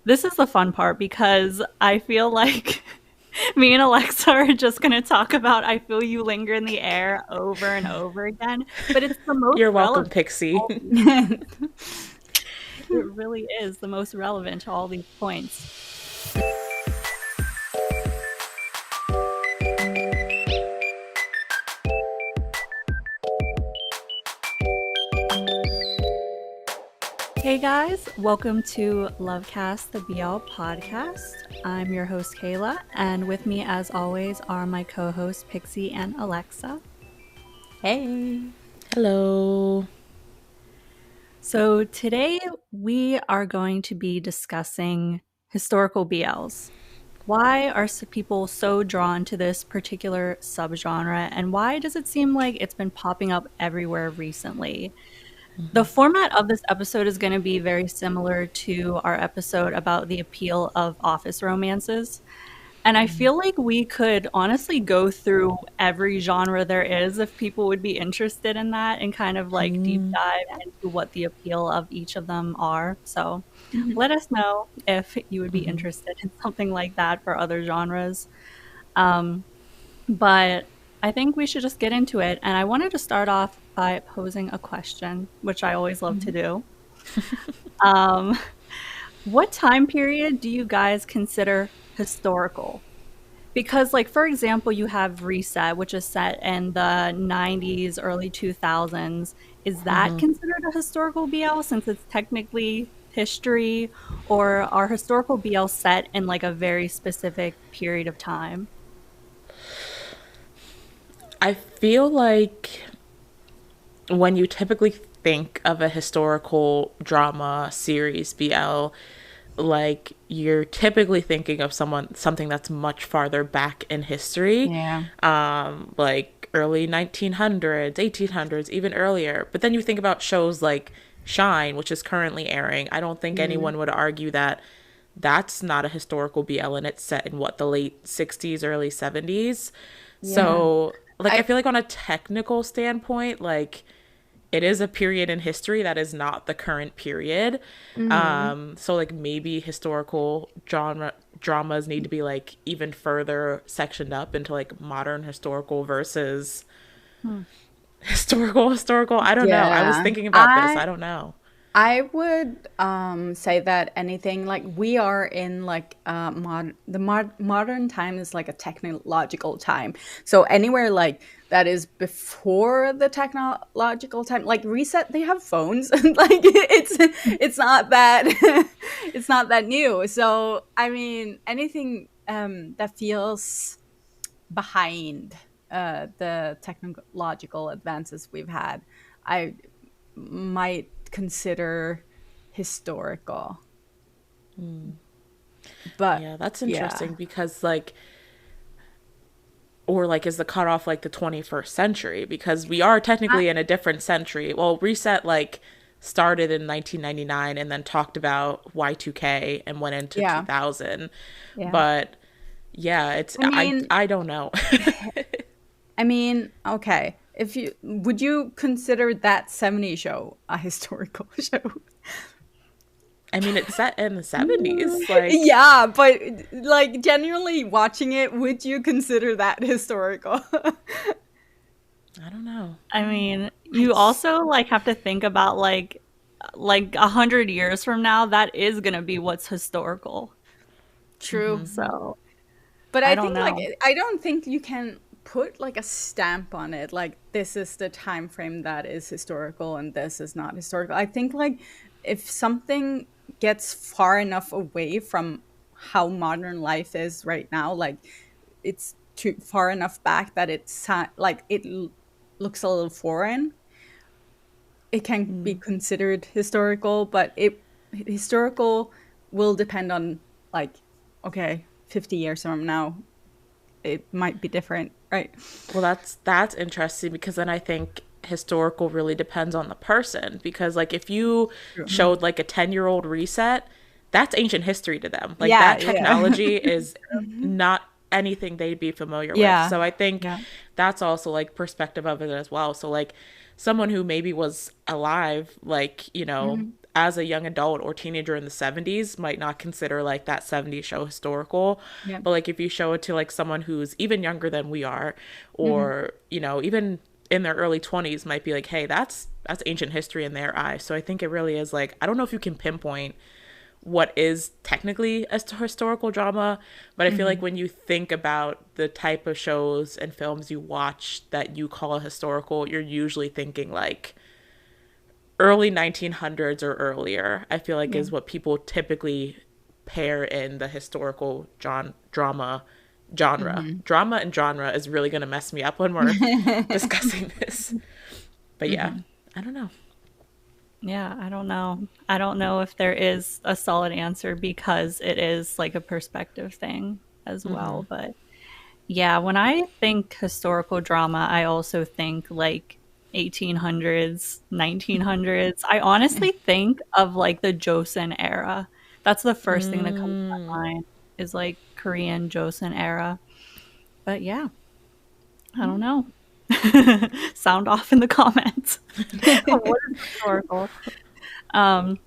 This is the fun part because I feel like me and Alexa are just going to talk about I Feel You Linger in the Air over and over again, but it's the most You're welcome, relevant. Pixie. It really is the most relevant to all these points. Hey guys, welcome to LoveCast, the BL podcast. I'm your host, Kayla, and with me, as always, are my co-hosts, Pixie and Alexa. Hey. Hello. So today we are going to be discussing historical BLs. Why are people so drawn to this particular subgenre, and why does it seem like it's been popping up everywhere recently? The format of this episode is going to be very similar to our episode about the appeal of office romances. And I feel like we could honestly go through every genre there is if people would be interested in that and kind of like deep dive into what the appeal of each of them are. So let us know if you would be interested in something like that for other genres. But I think we should just get into it. And I wanted to start off by posing a question, which I always love to do. Um, what time period do you guys consider historical? Because, like, for example, you have Reset, which is set in the 90s, early 2000s. Is that considered a historical BL since it's technically history? Or are historical BL set in, like, a very specific period of time? I feel like when you typically think of a historical drama series BL, like you're typically thinking of something that's much farther back in history. Yeah. Like early 1900s, 1800s, even earlier. But then you think about shows like Shine, which is currently airing. I don't think anyone would argue that that's not a historical BL, and it's set in what, the late 60s, early 70s. Yeah. So like I I feel like on a technical standpoint, like it is a period in history that is not the current period. So like maybe historical dramas need to be like even further sectioned up into like modern historical versus historical. I don't know. I was yeah. thinking about this. I I don't know. I would say that anything like we are in like modern time is like a technological time. So anywhere like that is before the technological time, like Reset, they have phones. Like it's not that it's not that new. So I mean anything that feels behind the technological advances we've had, I might consider historical. But Yeah, that's yeah. interesting because like, or like is the cutoff like the 21st century, because we are I, technically in a different century. Well, Reset like started in 1999 and then talked about Y2K and went into yeah. 2000. Yeah. But yeah, it's I mean, I don't know. okay. If you would you consider that 70 show a historical show? I mean, it's set in the 70s. Like, Yeah, but like genuinely watching it, would you consider that historical? I don't know. I mean, I you also like have to think about like 100 years from now, that is gonna be what's historical. True. So But I I don't think like know. I don't think you can put like a stamp on it like this is the time frame that is historical and this is not historical. I think like if something gets far enough away from how modern life is right now, like it's too far enough back that like looks a little foreign, it can be considered historical, but it historical will depend on like okay, 50 years from now it might be different, right? Well, that's interesting because then I think historical really depends on the person, because like if you True. showed like a 10-year-old Reset, that's ancient history to them. Like Yeah, that yeah. technology is Mhm. not anything they'd be familiar with. Yeah, So I think yeah. that's also like perspective of it as well. So like someone who maybe was alive like, Mhm. as a young adult or teenager in the 70s might not consider like that 70s show historical. Yeah. But like if you show it to like someone who's even younger than we are, or you know, even in their early 20s might be like, hey, that's ancient history in their eyes. So I think it really is like, I don't know if you can pinpoint what is technically a historical drama, but I feel like when you think about the type of shows and films you watch that you call historical, you're usually thinking like early 1900s or earlier. I feel like is what people typically pair in the historical drama genre. Drama and genre is really going to mess me up when we're discussing this. But yeah, I don't know. Yeah, I don't know. I don't know if there is a solid answer because it is like a perspective thing as well. But yeah, when I think historical drama, I also think like 1800s, 1900s. I honestly think of like the Joseon era. That's the first thing that comes to my mind is like Korean Joseon era. But yeah, I don't know. Sound off in the comments. What is historical? Um,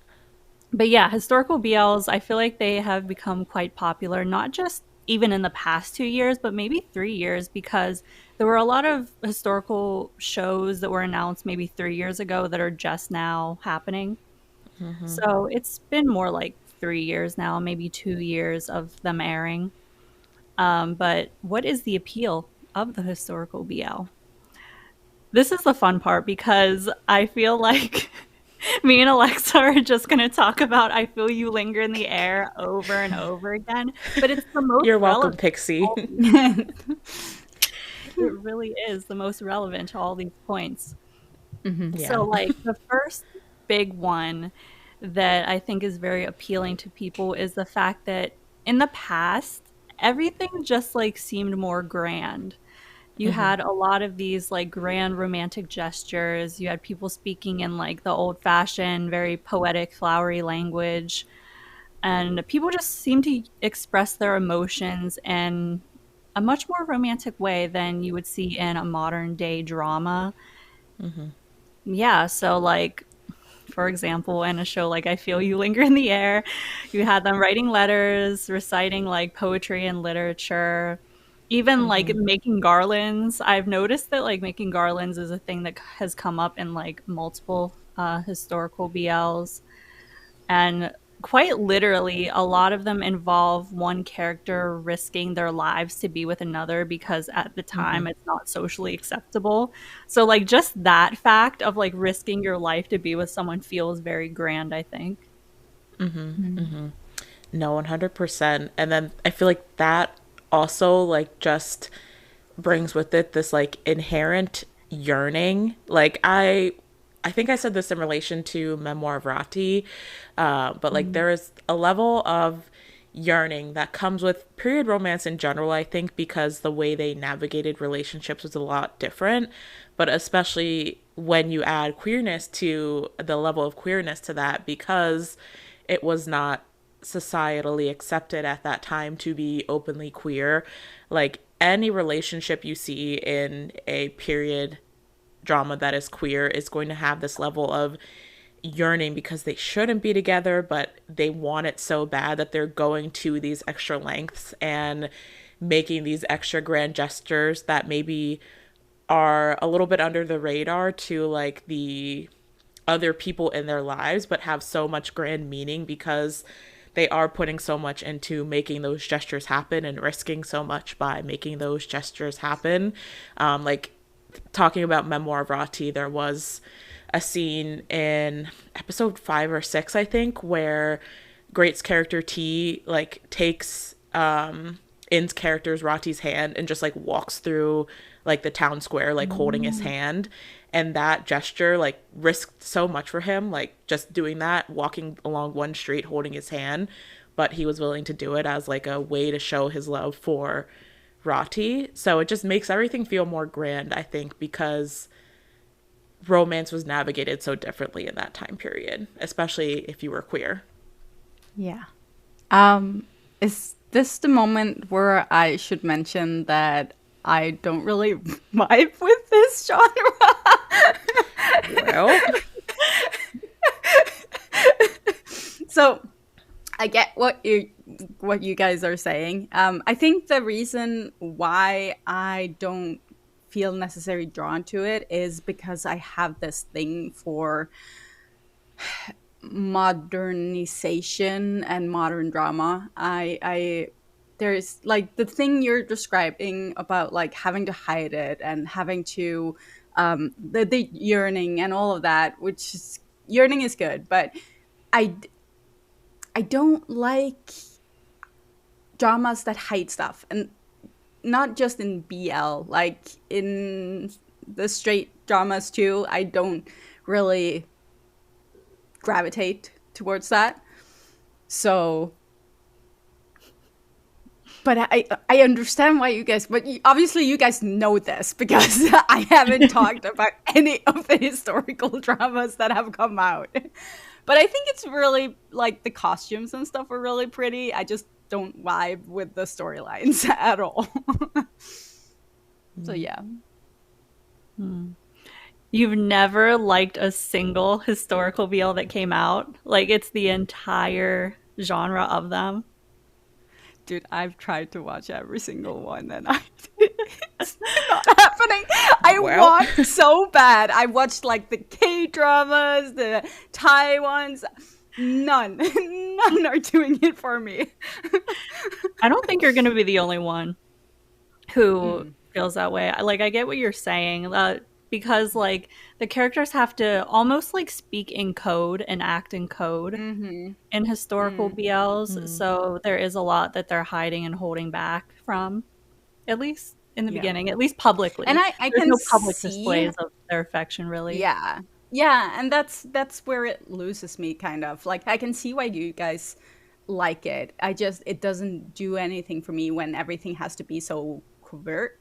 but yeah, historical BLs, I feel like they have become quite popular, not just even in the past 2 years, but maybe 3 years, because there were a lot of historical shows that were announced maybe 3 years ago that are just now happening. So it's been more like 3 years now, maybe 2 years of them airing. But what is the appeal of the historical BL? This is the fun part because I feel like me and Alexa are just going to talk about I Feel You Linger in the Air over and over again. But it's the most You're welcome, relevant. Pixie. It really is the most relevant to all these points. Yeah. So, like, the first big one that I think is very appealing to people is the fact that in the past, everything just like seemed more grand. You had a lot of these like grand romantic gestures. You had people speaking in like the old fashioned, very poetic, flowery language. And people just seem to express their emotions in a much more romantic way than you would see in a modern day drama. Yeah, so like for example, in a show like I Feel You Linger in the Air, you had them writing letters, reciting like poetry and literature, even like making garlands. I've noticed that like making garlands is a thing that has come up in like multiple historical BLs. And quite literally, a lot of them involve one character risking their lives to be with another because at the time it's not socially acceptable. So, like, just that fact of like risking your life to be with someone feels very grand, I think. No, 100%. And then I feel like that also like just brings with it this like inherent yearning. Like I think I said this in relation to Memoir of Rati, but like there is a level of yearning that comes with period romance in general, I think, because the way they navigated relationships was a lot different. But especially when you add queerness to the level of queerness to that, because it was not societally accepted at that time to be openly queer. Like any relationship you see in a period drama that is queer is going to have this level of yearning because they shouldn't be together, but they want it so bad that they're going to these extra lengths and making these extra grand gestures that maybe are a little bit under the radar to like the other people in their lives, but have so much grand meaning because they are putting so much into making those gestures happen and risking so much by making those gestures happen. Like talking about Memoir of Rati, there was a scene in episode 5 or 6, I think, where Great's character T like takes In's character's Rati's hand and just like walks through like the town square like holding his hand, and that gesture like risked so much for him, like just doing that, walking along one street holding his hand, but he was willing to do it as like a way to show his love for Rati. So it just makes everything feel more grand, I think, because romance was navigated so differently in that time period, especially if you were queer. Yeah. Is this the moment where I should mention that I don't really vibe with this genre? Well, So I get what you guys are saying. I think the reason why I don't feel necessarily drawn to it is because I have this thing for modernization and modern drama. I there's like the thing you're describing about like having to hide it and having to the yearning and all of that, which is yearning is good, but I I don't like dramas that hide stuff, and not just in BL, like in the straight dramas too. I don't really gravitate towards that. So, but I understand why you guys, but obviously you guys know this because I haven't talked about any of the historical dramas that have come out. But I think it's really like the costumes and stuff are really pretty. I just don't vibe with the storylines at all. So yeah. You've never liked a single historical BL that came out? Like it's the entire genre of them? Dude, I've tried to watch every single one and it's not happening. I want so bad. I watched like the K-dramas, the Thai ones. None are doing it for me. I don't think you're going to be the only one who feels that way. Like I get what you're saying, because like the characters have to almost like speak in code and act in code in historical BLs. So there is a lot that they're hiding and holding back from, at least in the beginning, at least publicly. And I There's can no public see displays of their affection, really. Yeah, and that's where it loses me, kind of. Like I can see why you guys like it. It doesn't do anything for me when everything has to be so covert.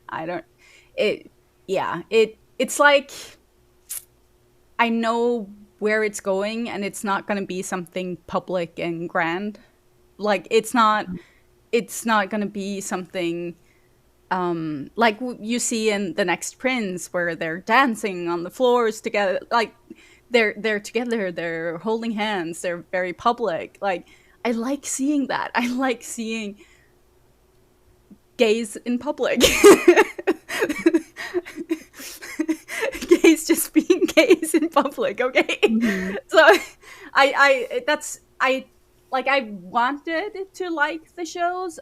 It's like I know where it's going and it's not going to be something public and grand. Like it's not going to be something like you see in The Next Prince, where they're dancing on the floors together. Like they're together, they're holding hands, they're very public. Like I like seeing that. I like seeing gays in public. Gays just being gays in public, okay? So I wanted to like the shows.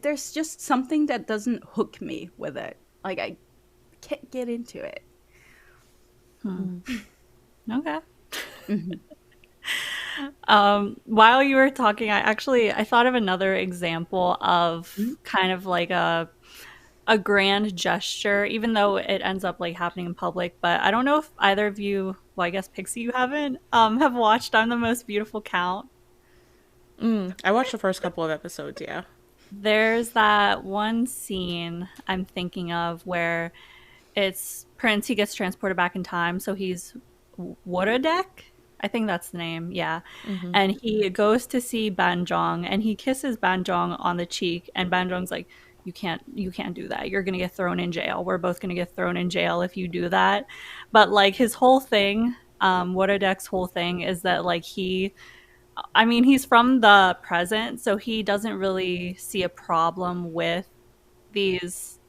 There's just something that doesn't hook me with it. Like I can't get into it. Okay. While you were talking, I thought of another example of kind of like a grand gesture, even though it ends up like happening in public. But I don't know if either of you, well, I guess Pixie, you haven't, have watched I'm the Most Beautiful Count. I watched the first couple of episodes, yeah. There's that one scene I'm thinking of where it's Prince, he gets transported back in time, so he's Worodek, I think that's the name, yeah. And he goes to see Banjong, and he kisses Banjong on the cheek, and Banjong's like, you can't do that. You're gonna get thrown in jail. We're both gonna get thrown in jail if you do that. But like his whole thing, Worodek's whole thing is that like he's from the present, so he doesn't really see a problem with these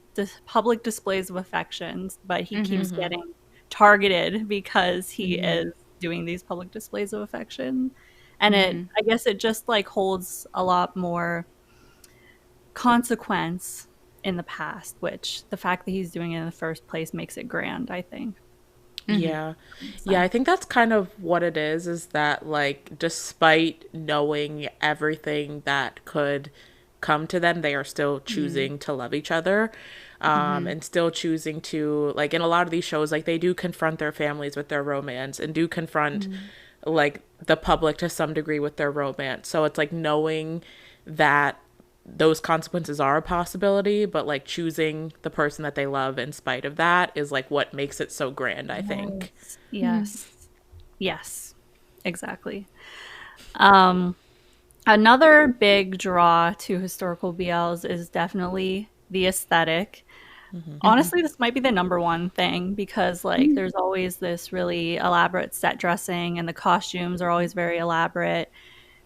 public displays of affections, but he keeps getting targeted because he is doing these public displays of affection. And I guess it just like holds a lot more consequence in the past, which the fact that he's doing it in the first place makes it grand, I think. Yeah. Yeah, I think that's kind of what it is that like despite knowing everything that could come to them, they are still choosing to love each other, and still choosing to, like, in a lot of these shows, like they do confront their families with their romance and do confront like the public to some degree with their romance. So it's like knowing that those consequences are a possibility, but like choosing the person that they love in spite of that is like what makes it so grand, I think. Yes. Yes, exactly. Another big draw to historical BLs is definitely the aesthetic. Hmm. Honestly, this might be the number one thing because like there's always this really elaborate set dressing and the costumes are always very elaborate.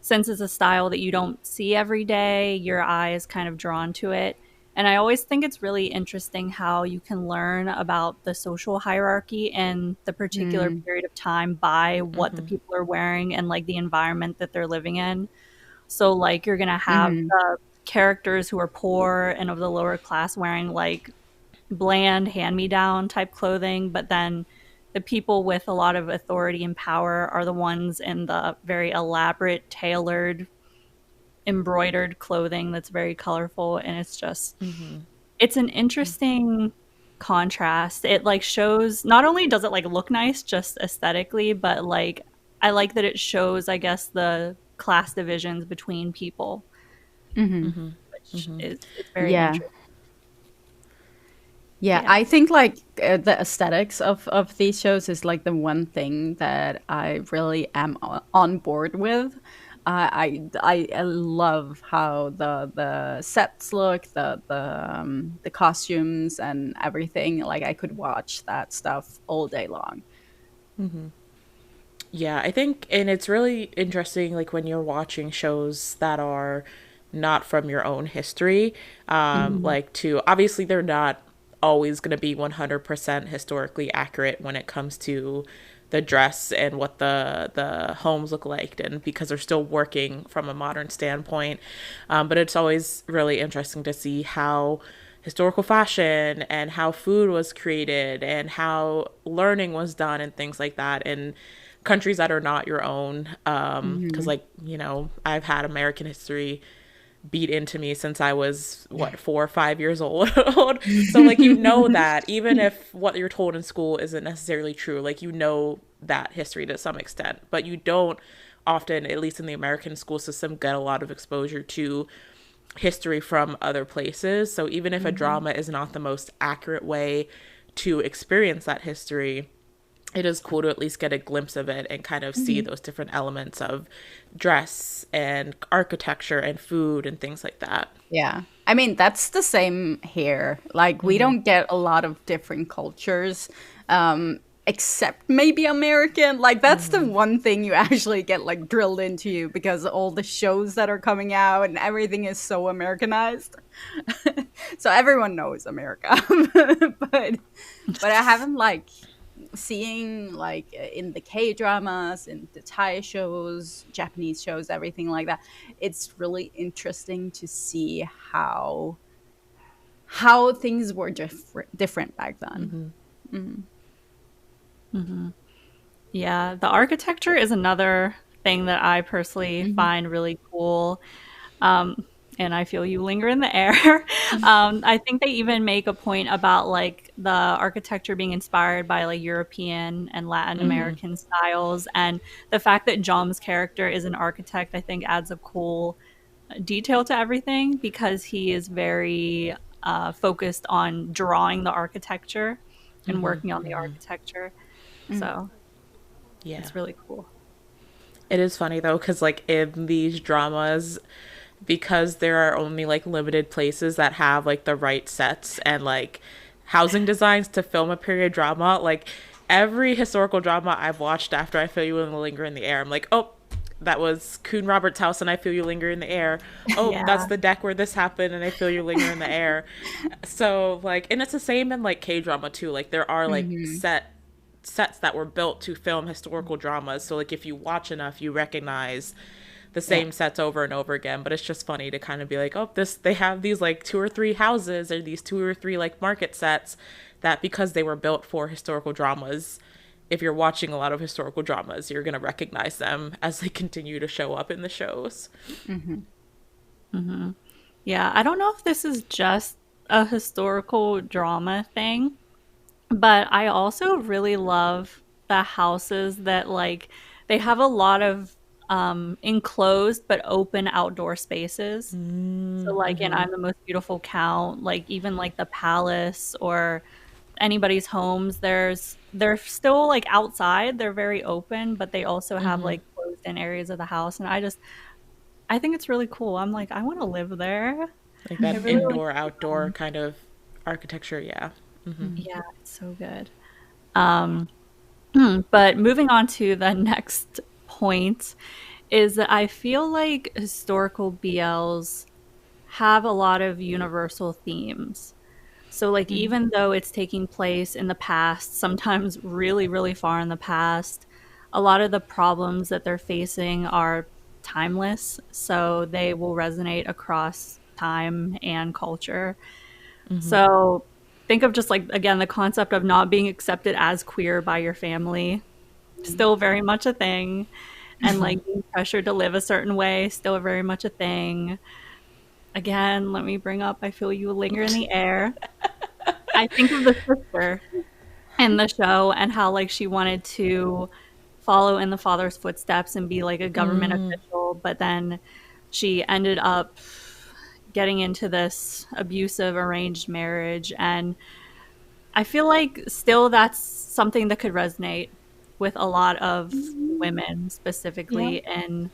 Since it's a style that you don't see every day, your eye is kind of drawn to it. And I always think it's really interesting how you can learn about the social hierarchy in the particular Mm-hmm. period of time by what the people are wearing and like the environment that they're living in. So like you're going to have Mm-hmm. the characters who are poor and of the lower class wearing like bland hand-me-down type clothing, but then the people with a lot of authority and power are the ones in the very elaborate, tailored, embroidered clothing that's very colorful. And it's just, it's an interesting contrast. It like shows, not only does it like look nice just aesthetically, but like I like that it shows, I guess, the class divisions between people, Mm-hmm. which is it's very Yeah. interesting. Yeah, Yeah. I think like the aesthetics of these shows is like the one thing that I really am on board with. I love how the sets look, the costumes and everything. Like I could watch that stuff all day long. Yeah, I think, and it's really interesting, like when you're watching shows that are not from your own history, Hmm. like to obviously they're not always going to be 100% historically accurate when it comes to the dress and what the homes look like, and because they're still working from a modern standpoint. But it's always really interesting to see how historical fashion and how food was created and how learning was done and things like that in countries that are not your own. Because, Hmm. like, I've had American history beat into me since I was, what, 4 or 5 years old. So, like, that even if what you're told in school isn't necessarily true, like, that history to some extent, but you don't often, at least in the American school system, get a lot of exposure to history from other places. So even if a Hmm. drama is not the most accurate way to experience that history, it is cool to at least get a glimpse of it and kind of see Hmm. those different elements of dress and architecture and food and things like that. Yeah. I mean, that's the same here. Like, we don't get a lot of different cultures, except maybe American. Like, that's the one thing you actually get, like, drilled into you because all the shows that are coming out and everything is so Americanized. So everyone knows America. but, but I haven't, like, seeing like in the K dramas, in the Thai shows, Japanese shows, everything like that. It's really interesting to see how things were different back then. Mm. Yeah, the architecture is another thing that I personally Hmm. find really cool. Um, and I feel you linger in the air. I think they even make a point about like the architecture being inspired by like European and Latin Hmm. American styles, and the fact that Jom's character is an architect, I think adds a cool detail to everything because he is very focused on drawing the architecture and working on the architecture. So Yeah. it's really cool. It is funny though, because like in these dramas, because there are only like limited places that have like the right sets and like housing designs to film a period drama, like every historical drama I've watched after I Feel You Linger in the Air, I'm like, oh, that was Coon Robert's house and I Feel You Linger in the Air. Oh, that's Yeah. the deck where this happened and I Feel You Linger in the Air. So like, and it's the same in like K drama too. Like there are like Hmm. sets that were built to film historical dramas. So like if you watch enough, you recognize the Yeah. same sets over and over again. But it's just funny to kind of be like, oh, this they have these like two or three houses or these two or three like market sets that because they were built for historical dramas. If you're watching a lot of historical dramas, you're gonna recognize them as they continue to show up in the shows. Hmm. Yeah, I don't know if this is just a historical drama thing, but I also really love the houses that like they have a lot of enclosed but open outdoor spaces. So like in I'm the Most Beautiful Count, like even like the palace or anybody's homes, they're still like outside, they're very open, but they also have like closed in areas of the house. And I think it's really cool. I'm like, I want to live there. Like I that really like indoor the outdoor feeling. kind of architecture, yeah. Mm-hmm. Yeah, it's so good. Um, but moving on to the next point is that I feel like historical BLs have a lot of universal themes. So, like, even though it's taking place in the past, sometimes really, really far in the past, a lot of the problems that they're facing are timeless. So, they will resonate across time and culture. So, think of just like, again, the concept of not being accepted as queer by your family, still very much a thing. And like being pressured to live a certain way, still very much a thing. Again, let me bring up I Feel You Linger in the Air. I think of the sister in the show and how like she wanted to follow in the father's footsteps and be like a government official, but then she ended up getting into this abusive arranged marriage. And I feel like still that's something that could resonate with a lot of women, Yeah. specifically in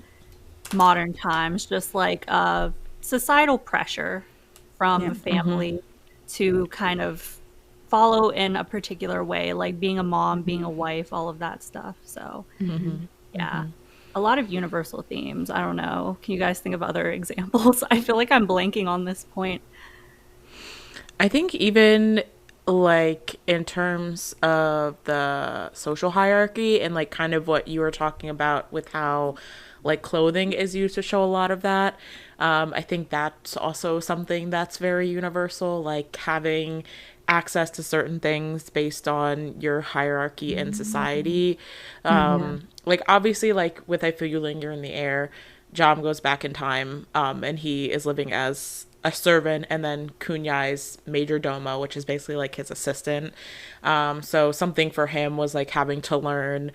modern times, just like societal pressure Yeah. from family to kind of follow in a particular way, like being a mom, being a wife, all of that stuff. So, yeah, a lot of universal themes. I don't know. Can you guys think of other examples? I feel like I'm blanking on this point. I think even like in terms of the social hierarchy and like kind of what you were talking about with how like clothing is used to show a lot of that. I think that's also something that's very universal, like having access to certain things based on your hierarchy in society. Yeah. Like obviously, like with I Feel You Linger in the Air, Jom goes back in time, and he is living as a servant, and then Kunyai's major domo, which is basically like his assistant. So something for him was like having to learn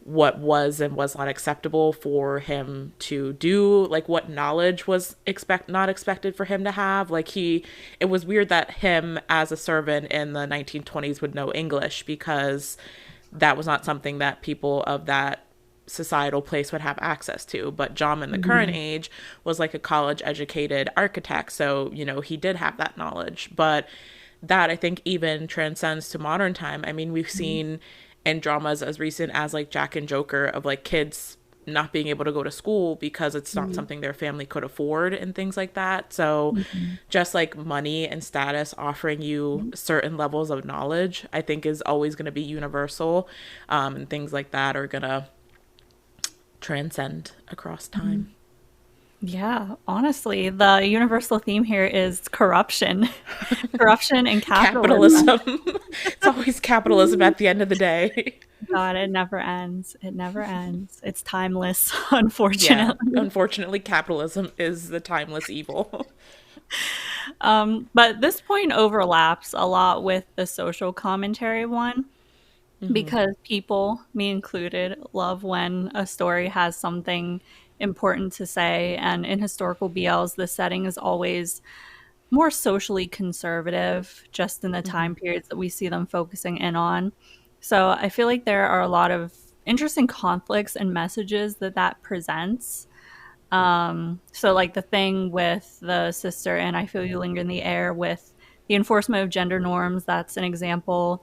what was and was not acceptable for him to do, like what knowledge was not expected for him to have. Like it was weird that him as a servant in the 1920s would know English, because that was not something that people of that societal place would have access to. But John in the current age was like a college educated architect, so he did have that knowledge. But that, I think, even transcends to modern time. I mean, we've seen in dramas as recent as like Jack and Joker of like kids not being able to go to school because it's not something their family could afford and things like that. So just like money and status offering you certain levels of knowledge, I think is always going to be universal, and things like that are going to transcend across time. Yeah, honestly, the universal theme here is corruption. Corruption and capitalism. Capitalism. It's always capitalism at the end of the day. God, it never ends. It never ends. It's timeless, Yeah, unfortunately. unfortunately, capitalism is the timeless evil. But this point overlaps a lot with the social commentary one because people, me included, love when a story has something important to say. And in historical BLs, the setting is always more socially conservative, just in the time periods that we see them focusing in on. So I feel like there are a lot of interesting conflicts and messages that presents. So like the thing with the sister and I Feel You Linger in the Air with the enforcement of gender norms, that's an example.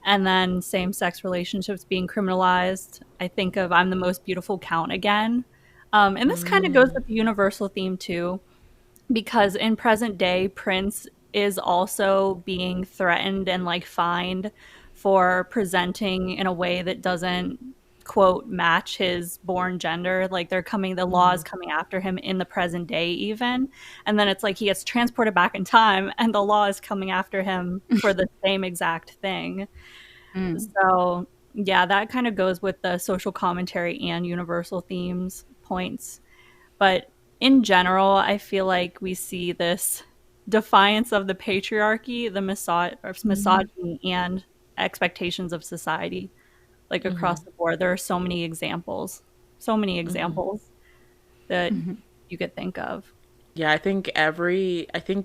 And then same-sex relationships being criminalized. I think of I'm the Most Beautiful Count again. And this kind of goes with the universal theme too, because in present day, Prince is also being threatened and like fined for presenting in a way that doesn't quote match his born gender. Like the law is coming after him in the present day even, and then it's like he gets transported back in time and the law is coming after him for the same exact thing. So yeah, that kind of goes with the social commentary and universal themes points. But in general, I feel like we see this defiance of the patriarchy, the misogyny, and expectations of society, like across the board. There are so many examples that you could think of. Yeah, I think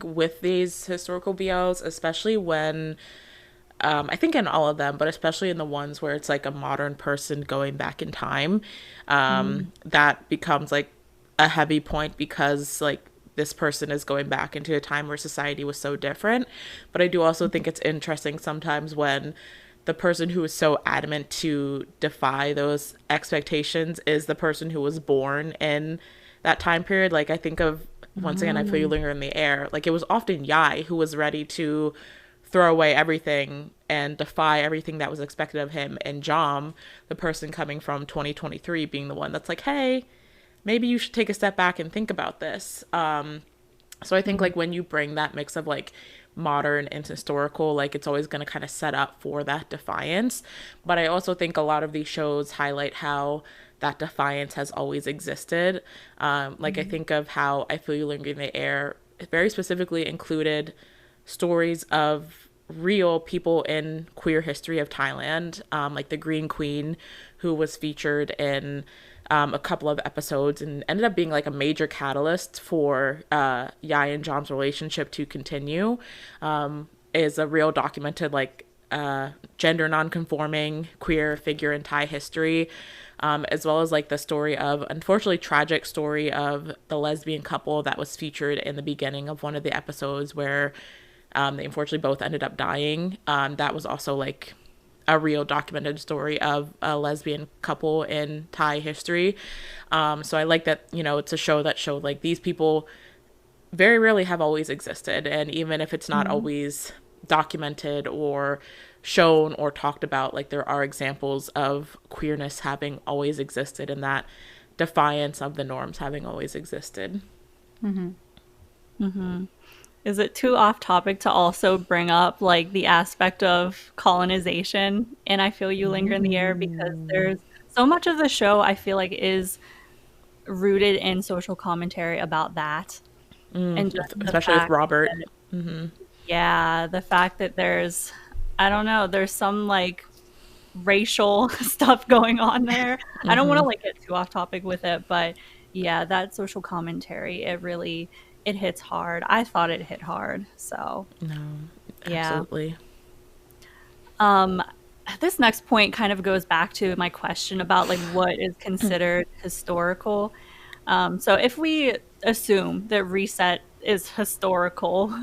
with these historical BLs, especially when I think in all of them, but especially in the ones where it's like a modern person going back in time, that becomes like a heavy point, because like this person is going back into a time where society was so different. But I do also think it's interesting sometimes when the person who is so adamant to defy those expectations is the person who was born in that time period. Like, I think of, once again, I Feel You Linger in the Air. Like, it was often Yai who was ready to throw away everything and defy everything that was expected of him, and Jom, the person coming from 2023, being the one that's like, hey, maybe you should take a step back and think about this. So I think like when you bring that mix of like modern and historical, like it's always going to kind of set up for that defiance. But I also think a lot of these shows highlight how that defiance has always existed. Like I think of how I Feel You Linger in the Air very specifically included stories of real people in queer history of Thailand, like the Green Queen, who was featured in a couple of episodes and ended up being like a major catalyst for Yai and Jom's relationship to continue, is a real documented like gender non-conforming queer figure in Thai history, as well as like the story of, unfortunately, tragic story of the lesbian couple that was featured in the beginning of one of the episodes where they unfortunately both ended up dying. That was also like a real documented story of a lesbian couple in Thai history. So I like that, you know, it's a show that showed like these people very rarely have always existed. And even if it's not always documented or shown or talked about, like there are examples of queerness having always existed and that defiance of the norms having always existed. Is it too off topic to also bring up like the aspect of colonization and I Feel You Linger in the Air? Because there's so much of the show I feel like is rooted in social commentary about that. And just Especially with Robert. yeah, the fact that there's, I don't know, there's some like racial stuff going on there. I don't want to like get too off topic with it, but yeah, that social commentary, it hits hard. I thought it hit hard. So No, yeah. absolutely. This next point kind of goes back to my question about like what is considered historical. So if we assume that Reset is historical,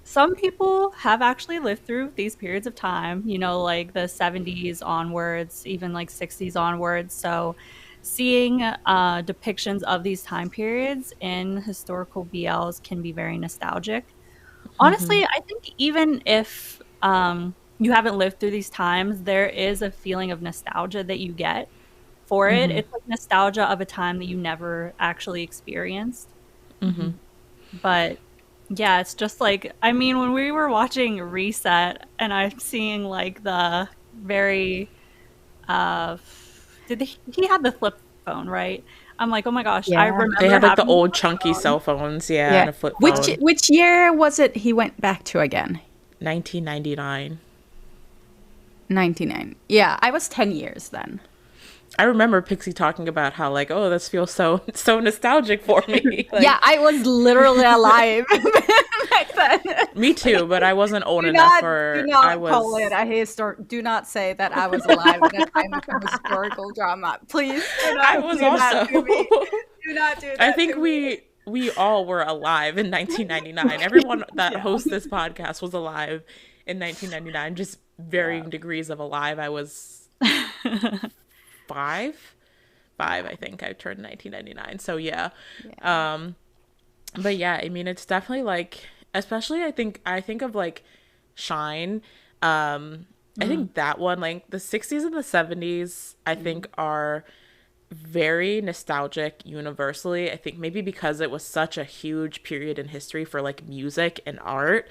some people have actually lived through these periods of time, you know, like the 70s onwards, even like 60s onwards. So seeing depictions of these time periods in historical BLs can be very nostalgic. Honestly, I think even if you haven't lived through these times, there is a feeling of nostalgia that you get for it. It's like nostalgia of a time that you never actually experienced. But yeah, it's just like, I mean, when we were watching Reset and I'm seeing like the very, he had the flip phone, right? I'm like, oh my gosh, I Yeah. remember They had like the having old a flip chunky phone. cell phones, and a flip phone. Which year was it he went back to again? 1999. 99. Yeah, I was 10 years then. I remember Pixie talking about how like, oh, this feels so nostalgic for me. Like, Yeah, I was literally alive back then. me too, but I wasn't old Do enough not, for. do not I was. call it a do not say that I was alive at a time of a historical drama. Please do not I was do that to me. also. Do not do that. I think to me. we all were alive in 1999. Everyone that hosts this podcast was alive in 1999, just varying degrees of alive. I was five, I think. I turned 1999. So yeah. But yeah, I mean, it's definitely like, especially I think of like Shine. I think that one, like the 60s and the 70s, I think are very nostalgic universally. I think maybe because it was such a huge period in history for like music and art.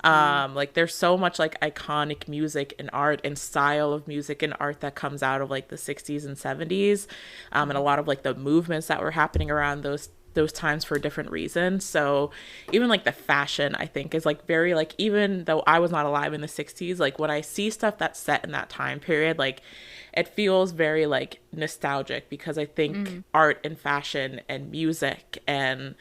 Like there's so much like iconic music and art and style of music and art that comes out of like the 60s and 70s, and a lot of like the movements that were happening around those times for different reasons. So even like the fashion, I think, is like very like, even though I was not alive in the 60s, like when I see stuff that's set in that time period, like it feels very like nostalgic, because I think art and fashion and music and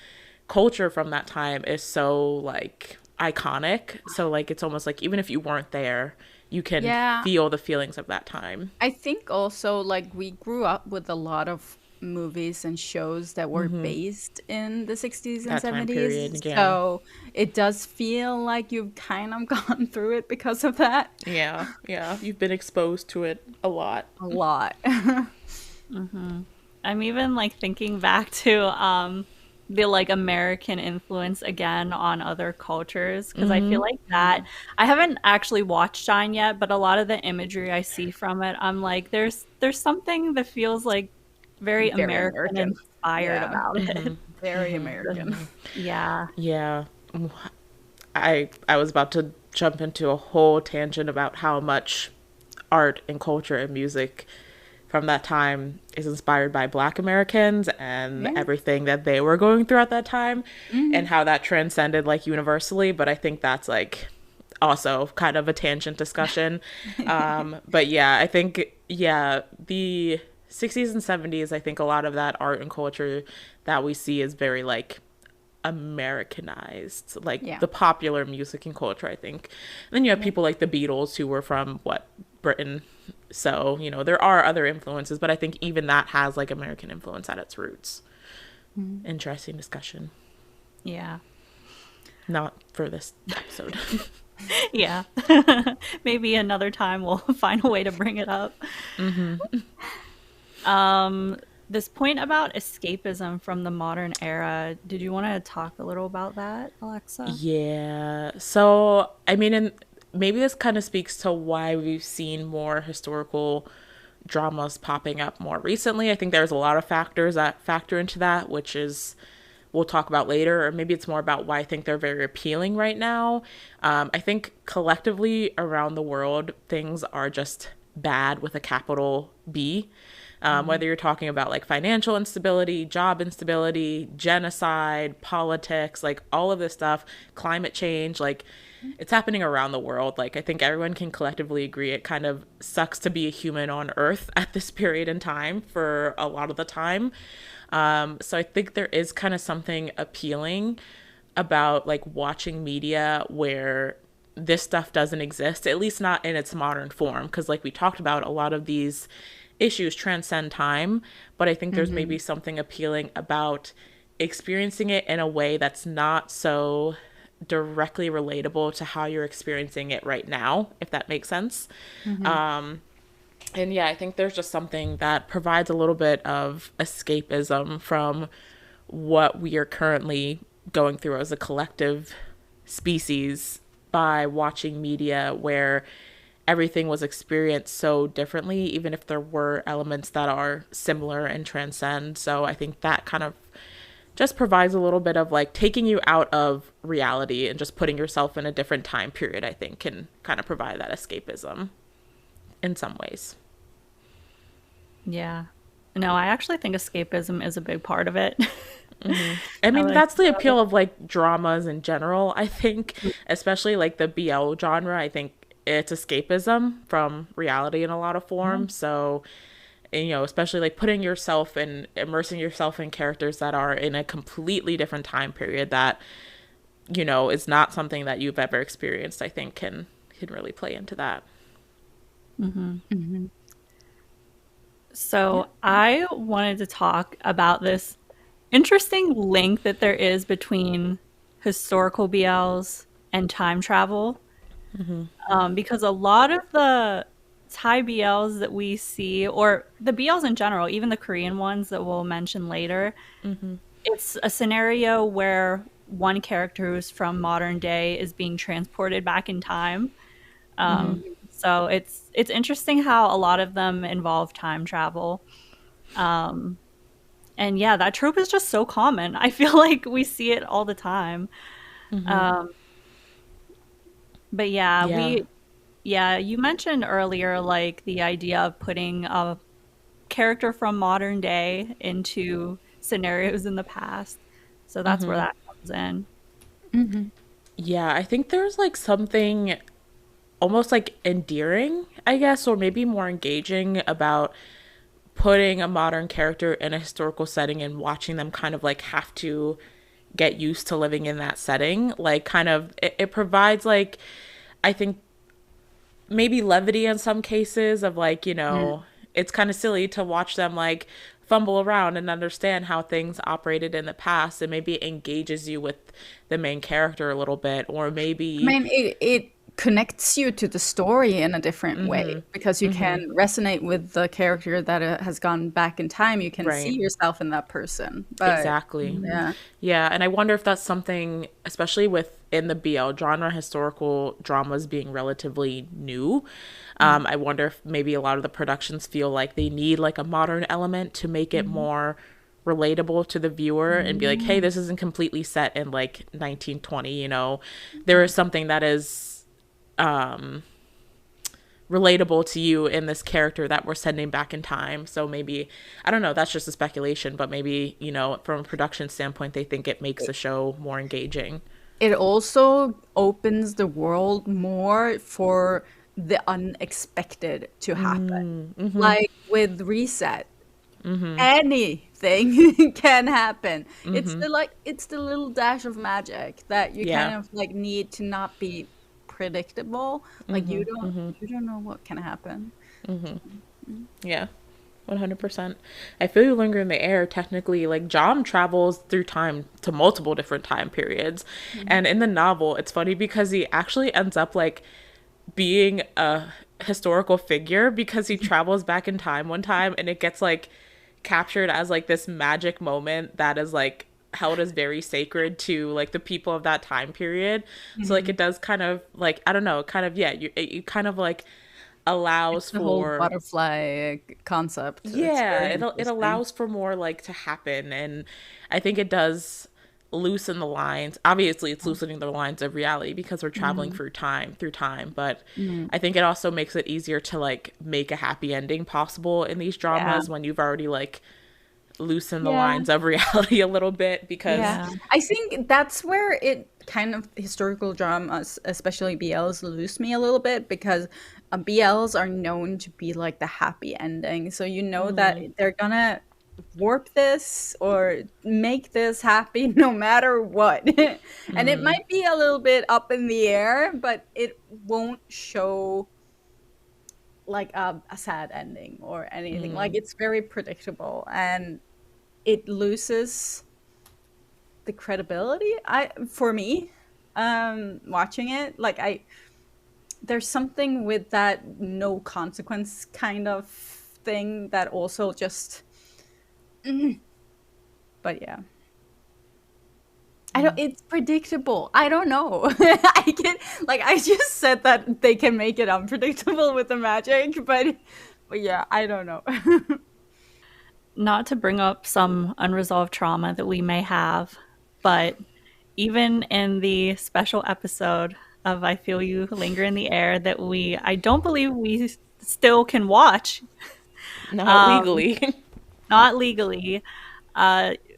culture from that time is so like iconic. So like it's almost like even if you weren't there, you can feel the feelings of that time. I think also like we grew up with a lot of movies and shows that were based in the 60s and That time 70s. period, yeah. So it does feel like you've kind of gone through it because of that. Yeah, yeah. You've been exposed to it a lot. A lot. I'm even like thinking back to the like American influence again on other cultures because I feel like that I haven't actually watched Shine yet, but a lot of the imagery I see from it, I'm like there's something that feels like very Very American American. inspired Yeah. about it. Very American. Yeah. Yeah. I was about to jump into a whole tangent about how much art and culture and music from that time is inspired by Black Americans and Yeah. everything that they were going through at that time and how that transcended like universally. But I think that's like also kind of a tangent discussion. But yeah, I think, yeah, the 60s and 70s, I think a lot of that art and culture that we see is very like Americanized, like Yeah. the popular music and culture, I think. And then you have people like the Beatles who were from Britain. So, you know, there are other influences, but I think even that has like American influence at its roots. Interesting discussion. Yeah. Not for this episode. Yeah. Maybe another time we'll find a way to bring it up. This point about escapism from the modern era, did you want to talk a little about that, Alexa? Yeah. So, I mean, and maybe this kind of speaks to why we've seen more historical dramas popping up more recently. I think there's a lot of factors that factor into that, which is we'll talk about later, or maybe it's more about why I think they're very appealing right now. I think collectively around the world, things are just bad with a capital B. Whether you're talking about like financial instability, job instability, genocide, politics, like all of this stuff, climate change, like it's happening around the world. Like I think everyone can collectively agree it kind of sucks to be a human on Earth at this period in time for a lot of the time. So I think there is kind of something appealing about like watching media where this stuff doesn't exist, at least not in its modern form. Because like we talked about, a lot of these issues transcend time, but I think there's maybe something appealing about experiencing it in a way that's not so directly relatable to how you're experiencing it right now, if that makes sense. And yeah, I think there's just something that provides a little bit of escapism from what we are currently going through as a collective species by watching media where everything was experienced so differently, even if there were elements that are similar and transcend. So I think that kind of just provides a little bit of like taking you out of reality and just putting yourself in a different time period, I think can kind of provide that escapism in some ways. Yeah. No, I actually think escapism is a big part of it. I mean, like that's the appeal of like dramas in general, I think, especially like the BL genre. I think it's escapism from reality in a lot of forms. So, you know, especially like putting yourself and immersing yourself in characters that are in a completely different time period that, you know, is not something that you've ever experienced, I think can really play into that. So I wanted to talk about this interesting link that there is between historical BLs and time travel. Because a lot of the Thai BLs that we see, or the BLs in general, even the Korean ones that we'll mention later, it's a scenario where one character who's from modern day is being transported back in time. So it's interesting how a lot of them involve time travel. And yeah, that trope is just so common. I feel like we see it all the time. But yeah, you mentioned earlier like the idea of putting a character from modern day into scenarios in the past. So that's where that comes in. Yeah, I think there's like something almost like endearing, I guess, or maybe more engaging about putting a modern character in a historical setting and watching them kind of like have to get used to living in that setting. Like kind of it provides like, I think maybe levity in some cases of like, you know, it's kind of silly to watch them like fumble around and understand how things operated in the past, and maybe it engages you with the main character a little bit, or I maybe mean, it connects you to the story in a different way because you can resonate with the character that has gone back in time. You can see right. yourself in that person. But Exactly. yeah, Yeah, and I wonder if that's something, especially within the BL genre, historical dramas being relatively new. I wonder if maybe a lot of the productions feel like they need like a modern element to make it more relatable to the viewer and be like, hey, this isn't completely set in like 1920, you know. There is something that is relatable to you in this character that we're sending back in time. So maybe, I don't know, that's just a speculation, but maybe, you know, from a production standpoint, they think it makes the show more engaging. it also opens the world more for the unexpected to happen. Like with Reset, anything can happen. It's the little dash of magic that you Yeah. kind of like need to not be predictable. Like you don't know what can happen. Yeah. 100%. I feel you linger in the air. Technically, like John travels through time to multiple different time periods. And in the novel, it's funny because he actually ends up like being a historical figure because he travels back in time one time and it gets like captured as like this magic moment that is like held as very sacred to like the people of that time period. So like it does kind of like, I don't know, kind of, yeah, you kind of like allows The whole for, butterfly concept. It's yeah, very it interesting. allows for more like to happen, and I think it does loosen the lines. Obviously, it's loosening the lines of reality because we're traveling through time, but I think it also makes it easier to like make a happy ending possible in these Yeah. dramas when you've already like loosened the Yeah. lines of reality a little bit because Yeah. Yeah. I think that's where it kind of historical dramas, especially BLs, lose me a little bit because BLs are known to be like the happy ending. So you know that they're gonna warp this or make this happy no matter what. And it might be a little bit up in the air, but it won't show like a sad ending or anything. Like it's very predictable and it loses the credibility I for me watching it. Like I there's something with that no consequence kind of thing that also just but yeah, I don't, it's predictable. I don't know. I can like I just said that they can make it unpredictable with the magic, but yeah, I don't know. Not to bring up some unresolved trauma that we may have, but even in the special episode of I Feel You Linger in the Air that I don't believe we still can watch, not um, legally not legally.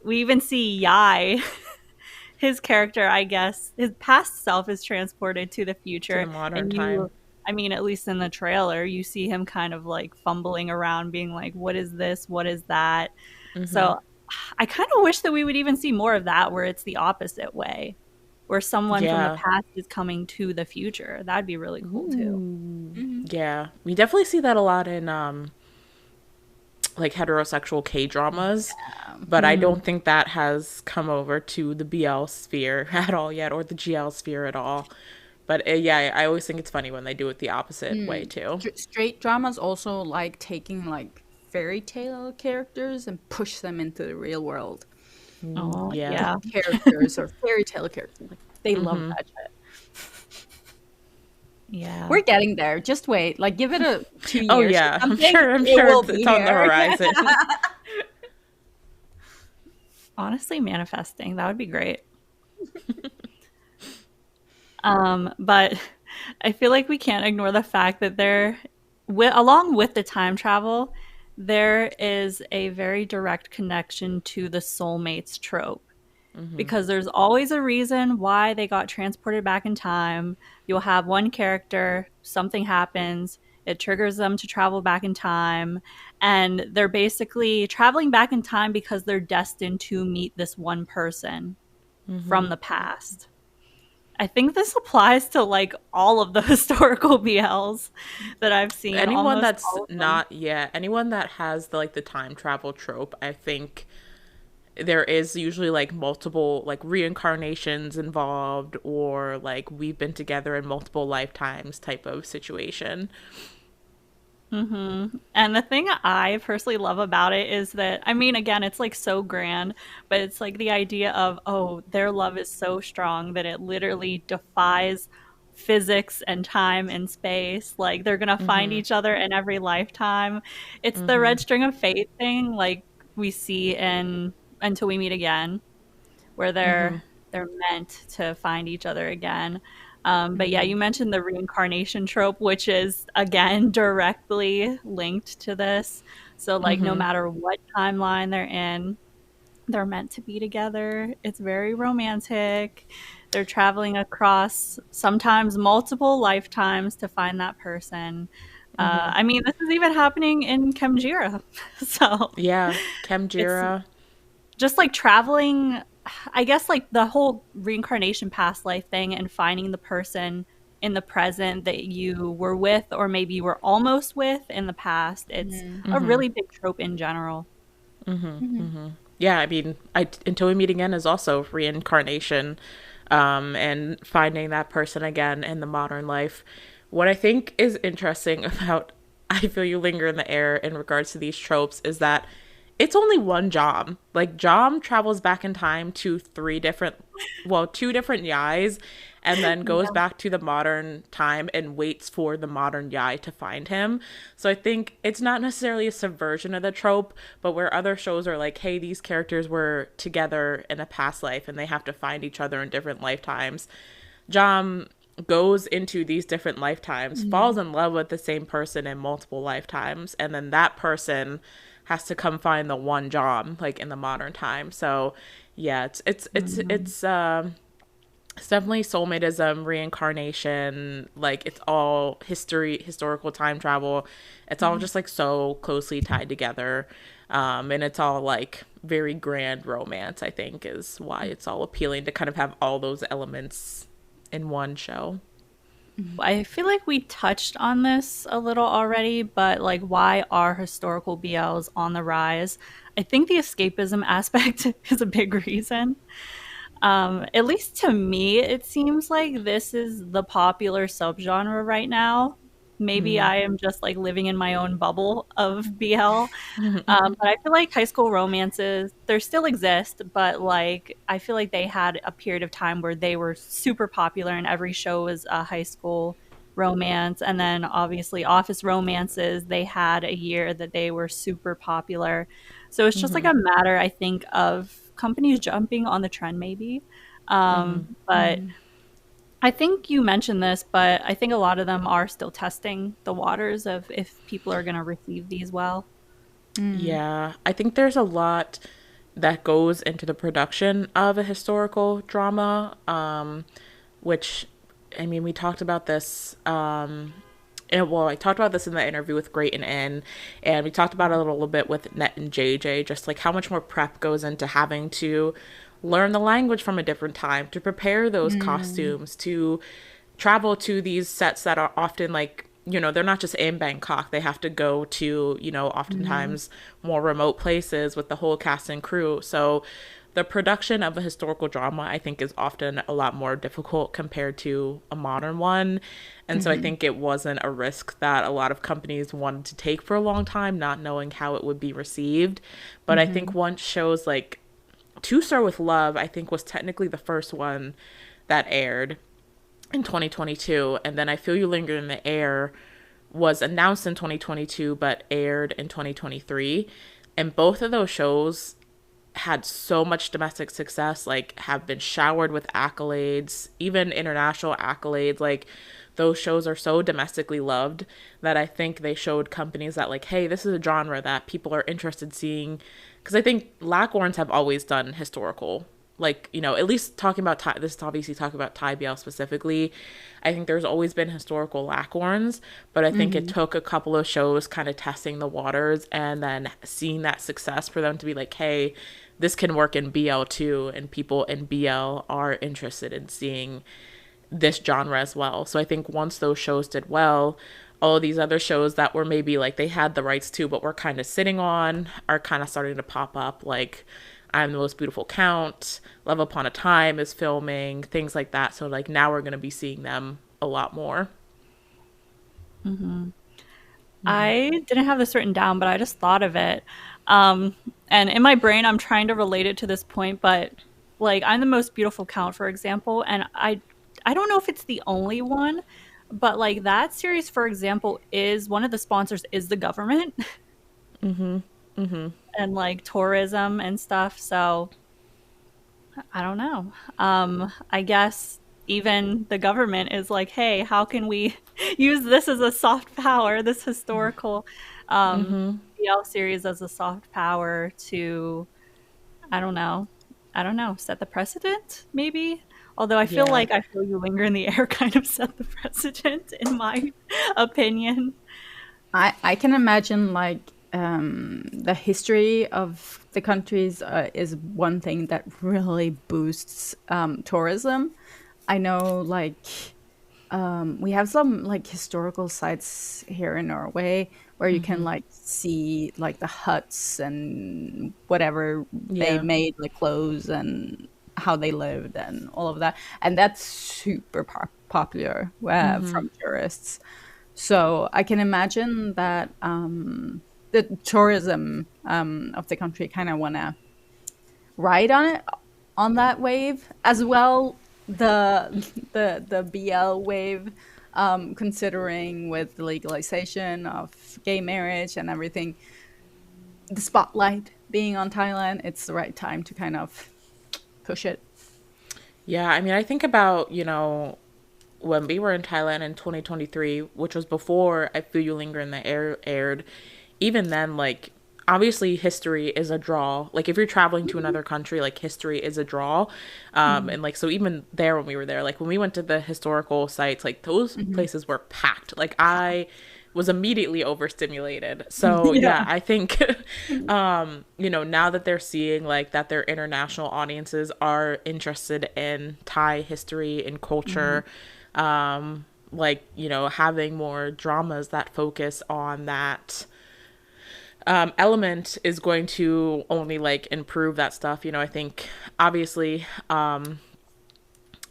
We even see Yai, his character, I guess, his past self is transported to the to the future. modern And time. I mean, at least in the trailer, you see him kind of like fumbling around, being like, what is this? What is that? So I kind of wish that we would even see more of that where it's the opposite way, where someone from the Yeah. past is coming to the future. That'd be really cool too. Mhm. Yeah. We definitely see that a lot in like heterosexual K dramas, but I don't think that has come over to the BL sphere at all yet, or the GL sphere at all. But yeah, I always think it's funny when they do it the opposite way too. Straight dramas also like taking like fairy tale characters and push them into the real world. Oh, Yeah, yeah. Characters or fairy tale characters. Like, they love that shit. Yeah. We're getting there. Just wait. Like give it a 2 oh years or yeah, something. I'm It sure will it's be on the here. horizon. Honestly, manifesting. That would be great. But I feel like we can't ignore the fact that along with the time travel, there is a very direct connection to the soulmates trope. Because there's always a reason why they got transported back in time. You'll have one character, something happens, it triggers them to travel back in time, and they're basically traveling back in time because they're destined to meet this one person from the past. I think this applies to like all of the historical BLs that I've seen, Anyone almost that's all of them. not, yeah, anyone that has the like the time travel trope, I think there is usually like multiple like reincarnations involved, or like we've been together in multiple lifetimes type of situation. And the thing I personally love about it is that, I mean, again, it's like so grand, but it's like the idea of, oh, their love is so strong that it literally defies physics and time and space. Like they're gonna find each other in every lifetime. It's the red string of fate thing, like we see in Until We Meet Again, where they're meant to find each other again. But yeah, you mentioned the reincarnation trope, which is again directly linked to this. So like no matter what timeline they're in, they're meant to be together. It's very romantic. They're traveling across sometimes multiple lifetimes to find that person. I mean, this is even happening in Kemjira. So Yeah, it's Chemjira. just like traveling, I guess, like the whole reincarnation past life thing and finding the person in the present that you were with or maybe you were almost with in the past. It's a really big trope in general. Yeah, I mean, Until We Meet Again is also reincarnation, and finding that person again in the modern life. What I think is interesting about I Feel You Linger in the Air in regards to these tropes is that it's only one Jom. Like Jom travels back in time to two different Yais, and then goes Yeah. back to the modern time and waits for the modern Yai to find him. So I think it's not necessarily a subversion of the trope, but where other shows are like, hey, these characters were together in a past life and they have to find each other in different lifetimes. Jom goes into these different lifetimes, falls in love with the same person in multiple lifetimes, and then that person has to come find the one Jom like in the modern time. So yeah, it's definitely soulmatism, reincarnation, like it's all historical time travel. It's all just like so closely tied together. And it's all like very grand romance, I think, is why it's all appealing to kind of have all those elements in one show. I feel like we touched on this a little already, but like, why are historical BLs on the rise? I think the escapism aspect is a big reason. At least to me, it seems like this is the popular subgenre right now. Maybe I am just like living in my own bubble of BL. But I feel like high school romances, they still exist, but like I feel like they had a period of time where they were super popular and every show was a high school romance. And then obviously office romances, they had a year that they were super popular. So it's just like a matter, I think, of companies jumping on the trend maybe. But I think you mentioned this, but I think a lot of them are still testing the waters of if people are going to receive these well. Yeah, I think there's a lot that goes into the production of a historical drama, which, I mean, we talked about this. Well, I talked about this in the interview with Great and N, and we talked about it a little bit with Net and JJ, just like how much more prep goes into having to learn the language from a different time, to prepare those costumes, to travel to these sets that are often like, they're not just in Bangkok. They have to go to, oftentimes more remote places with the whole cast and crew. So the production of a historical drama, I think, is often a lot more difficult compared to a modern one. And so I think it wasn't a risk that a lot of companies wanted to take for a long time, not knowing how it would be received. But I think once shows like To Start With Love, I think, was technically the first one that aired in 2022, and then I Feel You Linger in the Air was announced in 2022 but aired in 2023, and both of those shows had so much domestic success, like have been showered with accolades, even international accolades. Like those shows are so domestically loved that I think they showed companies that like, hey, this is a genre that people are interested in seeing, because I think Lacorns have always done historical, like, at least talking about Thai, this is obviously talking about Thai BL specifically. I think there's always been historical Lacorns, but I think it took a couple of shows kind of testing the waters and then seeing that success for them to be like, hey, this can work in BL too, and people in BL are interested in seeing this genre as well. So I think once those shows did well, all of these other shows that were maybe like they had the rights to, but were kind of sitting on, are kind of starting to pop up. Like I'm the Most Beautiful Count, Love Upon a Time is filming, things like that. So like now we're going to be seeing them a lot more. I didn't have this written down, but I just thought of it. Um, and in my brain, I'm trying to relate it to this point, but like I'm the Most Beautiful Count, for example, and I don't know if it's the only one, but like that series, for example, is one of the sponsors is the government and like tourism and stuff. So I don't know. I guess even the government is like, hey, how can we use this as a soft power, this historical BL series as a soft power to, I don't know, set the precedent, maybe? Although I feel Yeah. like I Feel You Linger in the Air kind of set the precedent, in my opinion. I can imagine like the history of the countries is one thing that really boosts tourism. I know like we have some like historical sites here in Norway where you can like see like the huts and whatever they Yeah. made, like clothes and how they lived and all of that, and that's super popular from tourists. So I can imagine that the tourism of the country kind of want to ride on it, on that wave as well. The BL wave, considering with the legalization of gay marriage and everything, the spotlight being on Thailand, it's the right time to kind of push it. Yeah. I mean, I think about, when we were in Thailand in 2023, which was before I Feel You Linger in the Air aired, even then, like, obviously history is a draw. Like, if you're traveling to another country, like, history is a draw. And, like, so even there, when we were there, like, when we went to the historical sites, like, those places were packed. Like, I was immediately overstimulated. So yeah, Yeah. I think now that they're seeing like that their international audiences are interested in Thai history and culture, like, having more dramas that focus on that element is going to only like improve that stuff. I think obviously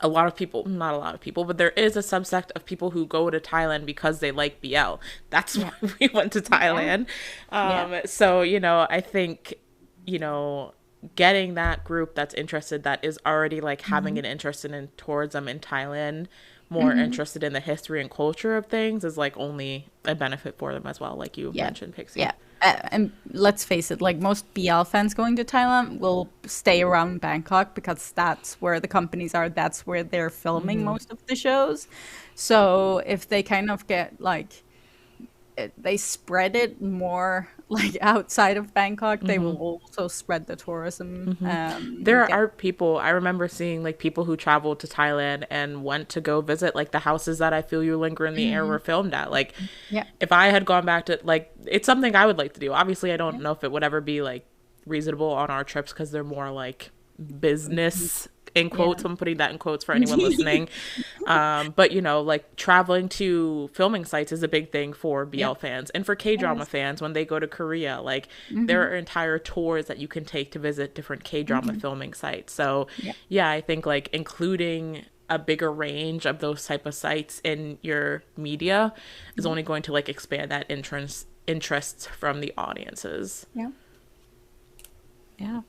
a lot of people, not a lot of people, but there is a subsect of people who go to Thailand because they like BL. That's Yeah. why we went to Thailand. Yeah. So, I think, you know, getting that group that's interested, that is already like having an interest in tourism in Thailand, more interested in the history and culture of things, is like only a benefit for them as well, like you Yeah. mentioned, Pixie. Yeah. And let's face it, like most BL fans going to Thailand will stay around Bangkok because that's where the companies are. That's where they're filming most of the shows. So if they kind of get like, they spread it more like outside of Bangkok, they will also spread the tourism. There Get, are people, I remember seeing like people who traveled to Thailand and went to go visit like the houses that I Feel You Linger in the Air were filmed at. Like, yeah. if I had gone back to, like, it's something I would like to do. Obviously, I don't know if it would ever be like reasonable on our trips because they're more like business in quotes. I'm putting that in quotes for anyone listening. But like traveling to filming sites is a big thing for BL fans and for K-drama fans when they go to Korea. Like, there are entire tours that you can take to visit different K-drama filming sites. So yeah, I think like including a bigger range of those type of sites in your media is only going to like expand that interest from the audiences. Yeah. Yeah.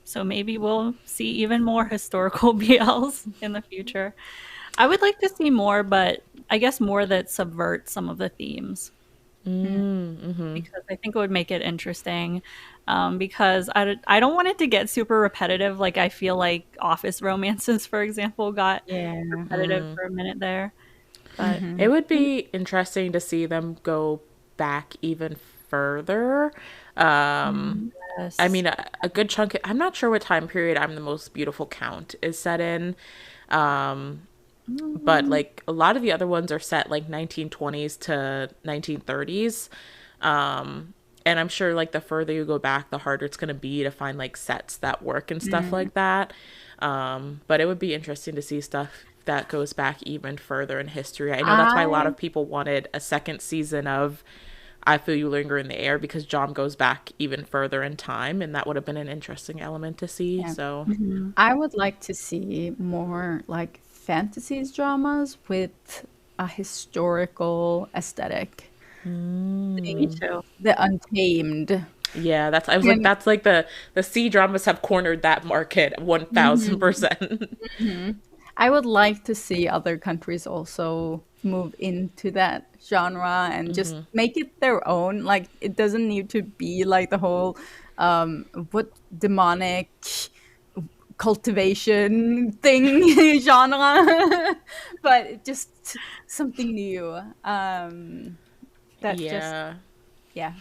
So maybe we'll see even more historical BLs in the future. I would like to see more, but I guess more that subvert some of the themes because I think it would make it interesting. Because I don't want it to get super repetitive. Like I feel like office romances, for example, got Yeah. repetitive for a minute there. But It would be interesting to see them go back even further. I yes. mean, a good chunk. I'm not sure what time period I'm the Most Beautiful Count is set in, but like a lot of the other ones are set like 1920s to 1930s. And I'm sure like the further you go back, the harder it's going to be to find like sets that work and stuff like that. But it would be interesting to see stuff that goes back even further in history. I know that's why a lot of people wanted a second season of I Feel You Linger in the Air, because John goes back even further in time, and that would have been an interesting element to see. Yeah. So, I would like to see more like fantasies dramas with a historical aesthetic. Me too. The Untamed. yeah, that's I was like And that's like the C dramas have cornered that market mhm, 1000%. mhm. I would like to see other countries also move into that genre and just make it their own. Like it doesn't need to be like the whole what demonic cultivation thing genre, but just something new. That just Yeah. yeah.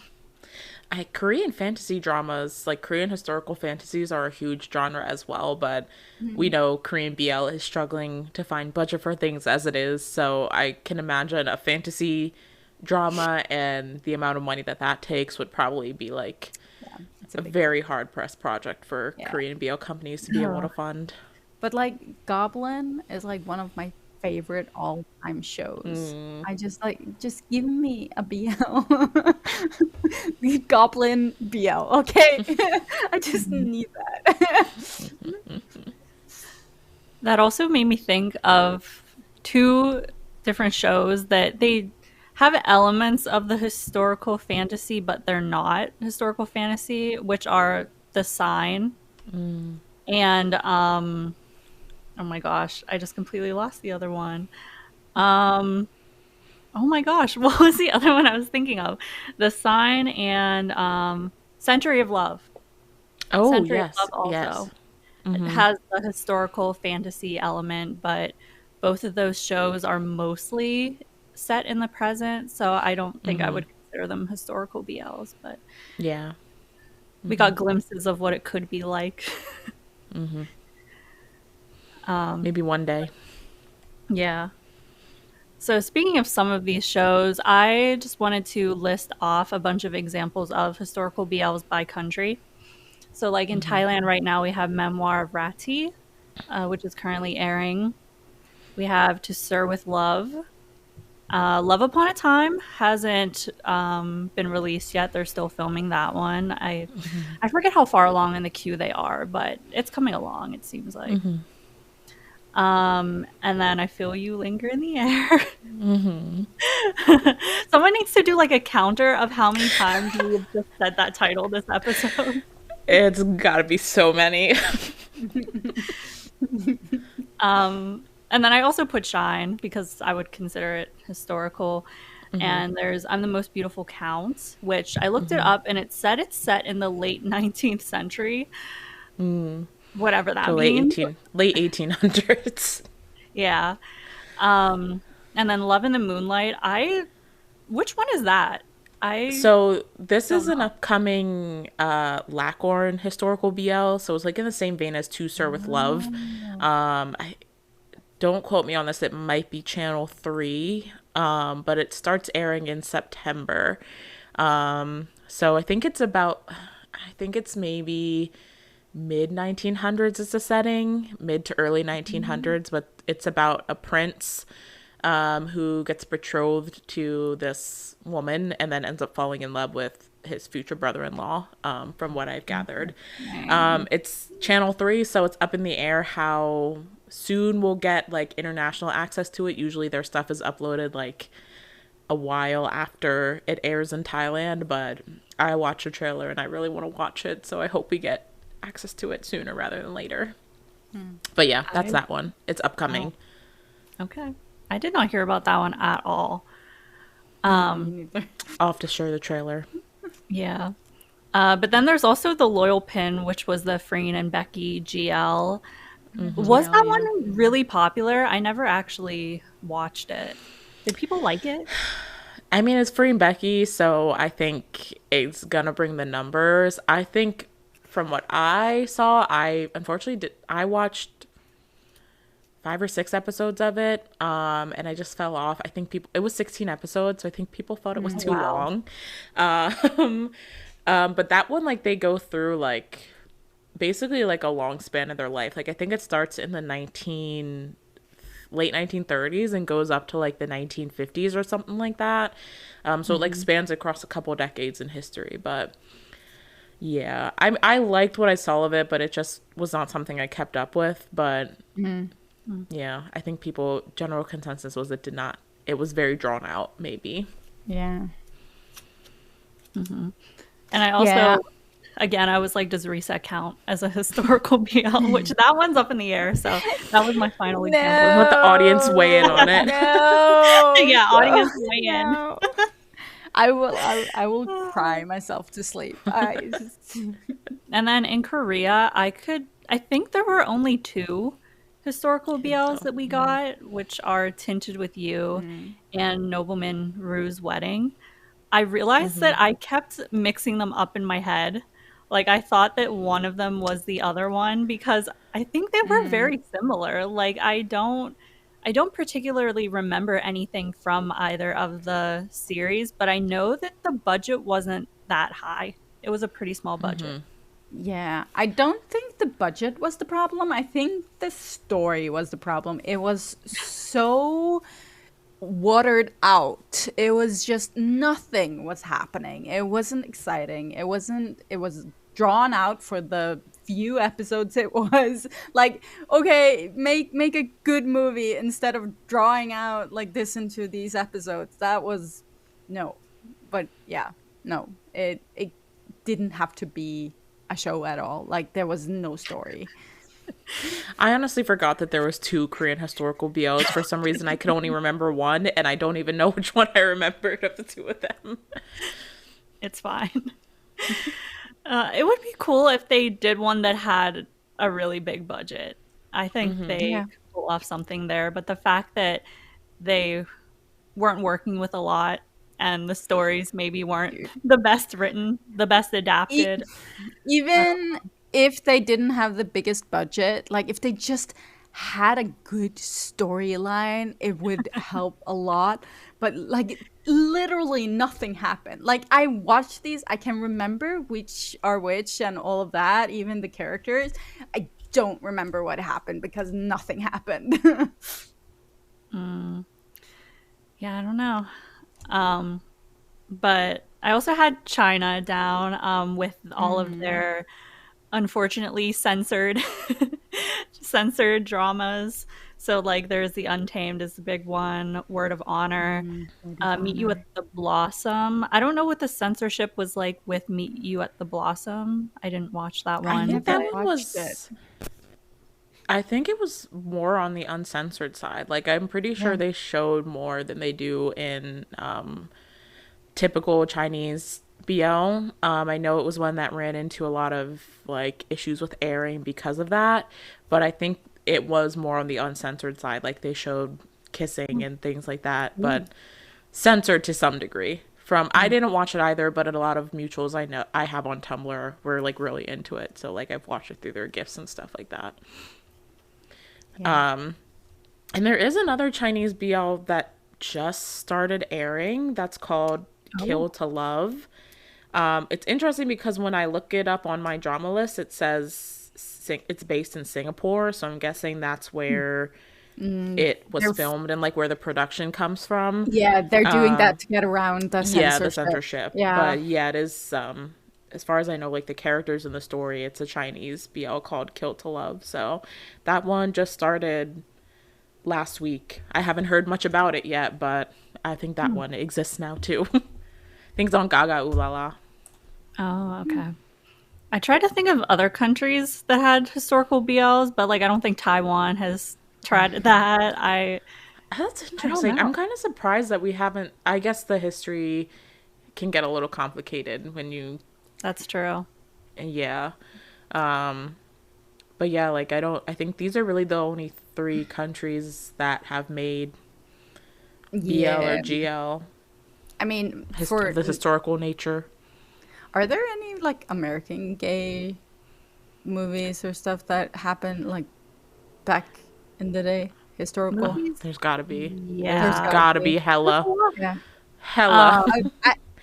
Korean fantasy dramas, like Korean historical fantasies, are a huge genre as well, but we Mhm. know Korean BL is struggling to find budget for things as it is, so I can imagine a fantasy drama and the amount of money that that takes would probably be like Yeah, it's a a big very hard pressed project for yeah. Korean BL companies to be able to Oh, fund. But like Goblin is like one of my favorite all-time shows. I just like just give me a BL. The Goblin BL, okay? I just need that. that also made me think of two different shows that they have elements of the historical fantasy, but they're not historical fantasy, which are The Sign and oh my gosh, I just completely lost the other one. Um, oh my gosh, what was the other one I was thinking of? The Sign and Century of Love. Oh, Century of Love yes, yes. also has the historical fantasy element, but both of those shows are mostly set in the present, so I don't think I would consider them historical BLs, but Yeah. we got glimpses of what it could be like. Maybe one day. Yeah. So, speaking of some of these shows, I just wanted to list off a bunch of examples of historical BLs by country. So, like in Thailand right now, we have Memoir of Rati, which is currently airing. We have To Sir with Love. Love Upon a Time hasn't been released yet. They're still filming that one. I forget how far along in the queue they are, but it's coming along, it seems like. And then I Feel You Linger in the Air. Someone needs to do like a counter of how many times we have just said that title this episode. It's gotta be so many. And then I also put Shine because I would consider it historical. And there's I'm the Most Beautiful Count, which I looked it up and it said it's set in the late 19th century, whatever The that means. late 1800s. Yeah. And then Love in the Moonlight. Which one is that? I So this don't is an know. upcoming Lacorn historical BL. So it's like in the same vein as Two Sir with Love. I don't quote me on this. It might be Channel 3, but it starts airing in September. So I think it's maybe mid 1900s is the setting, mid to early 1900s, but it's about a prince who gets betrothed to this woman and then ends up falling in love with his future brother-in-law, from what I've gathered. It's Channel 3, so it's up in the air how soon we'll get like international access to it. Usually their stuff is uploaded like a while after it airs in Thailand, but I watched a trailer and I really want to watch it, so I hope we get access to it sooner rather than later. But yeah, that's I that one. It's oh, upcoming. okay. I did not hear about that one at all. Me neither. I'll have to share the trailer. Yeah. But then there's also The Loyal Pin, which was the Freen and Becky GL. Was GL, that yeah. one really popular? I never actually watched it. Did people like it? I mean, it's free and Becky, so I think it's gonna bring the numbers. I think from what I saw, I unfortunately I watched 5 or 6 episodes of it, and I just fell off. I think people it was 16 episodes, so I think people thought it was too Wow. long. Um, but that one, like, they go through like basically like a long span of their life. Like, I think it starts in the late 1930s and goes up to like the 1950s or something like that. So it like spans across a couple decades in history. But yeah, I liked what I saw of it, but it just was not something I kept up with. But yeah, I think general consensus was it was very drawn out, maybe. Yeah. And I also, again, I was like, does Reset count as a historical BL? Which that one's up in the air. So that was my final example. Let the audience weigh in on it. No. Yeah, audience weigh in. No. I will cry myself to sleep. And then in Korea, I think there were only 2 historical BLs that we got, which are Tinted with You and Nobleman Rue's Wedding. I realized that I kept mixing them up in my head. Like, I thought that one of them was the other one because I think they were very similar. Like, I don't particularly remember anything from either of the series, but I know that the budget wasn't that high. It was a pretty small budget. Yeah, I don't think the budget was the problem. I think the story was the problem. It was so watered out. It was just nothing was happening. It wasn't exciting. It was drawn out for the few episodes it was. Like, okay, make a good movie instead of drawing out like this into these episodes. That was no. But yeah, no. It didn't have to be a show at all. Like, there was no story. I honestly forgot that there was 2 Korean historical BLs. For some reason, I could only remember one, and I don't even know which one I remembered of the 2 of them. It's fine. It would be cool if they did one that had a really big budget. I think they could pull off something there. But the fact that they weren't working with a lot and the stories maybe weren't the best written, the best adapted. Even if they didn't have the biggest budget, like if they just had a good storyline, it would help a lot. But like literally nothing happened. Like, I watched these, I can remember which are which and all of that, even the characters. I don't remember what happened because nothing happened. Yeah, I don't know. But I also had China down with all of their unfortunately censored dramas. So like there's The Untamed is the big one, Word of Honor, Meet You at the Blossom. I don't know what the censorship was like with Meet You at the Blossom. I didn't watch that one. I think it was more on the uncensored side. Like, I'm pretty sure they showed more than they do in typical Chinese BL. I know it was one that ran into a lot of like issues with airing because of that, but I think it was more on the uncensored side. Like, they showed kissing and things like that, but censored to some degree. I didn't watch it either, but a lot of mutuals I have on Tumblr were like really into it. So like I've watched it through their GIFs and stuff like that. And there is another Chinese BL that just started airing that's called Kill to Love. It's interesting because when I look it up on my drama list, it says it's based in Singapore, so I'm guessing that's where it was filmed and like where the production comes from. Yeah, they're doing that to get around the censorship. Yeah, the censorship. Yeah. But yeah, it is as far as I know, like the characters in the story, it's a Chinese BL called Kill to Love. So that one just started last week. I haven't heard much about it yet, but I think that one exists now too. I think it's on Gaga Ooh La La. Oh, okay. I tried to think of other countries that had historical BLs, but like I don't think Taiwan has tried that. That's interesting. I'm kind of surprised that we haven't. I guess the history can get a little complicated when you. That's true. Yeah. But yeah, like I think these are really the only 3 countries that have made BL or GL. I mean, for the historical nature. Are there any like American gay movies or stuff that happened like back in the day? Historical? There's gotta be. Yeah. There's gotta be hella. Yeah. Hella.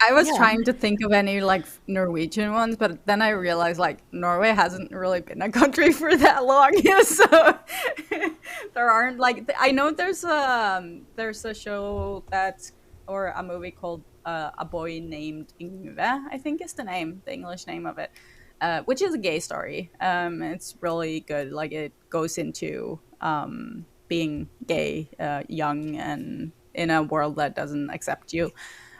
I was trying to think of any like Norwegian ones, but then I realized like Norway hasn't really been a country for that long, so there aren't like I know there's a show that's or a movie called A Boy Named Yngve, I think is the English name of it, which is a gay story. It's really good. Like it goes into being gay, young, and in a world that doesn't accept you.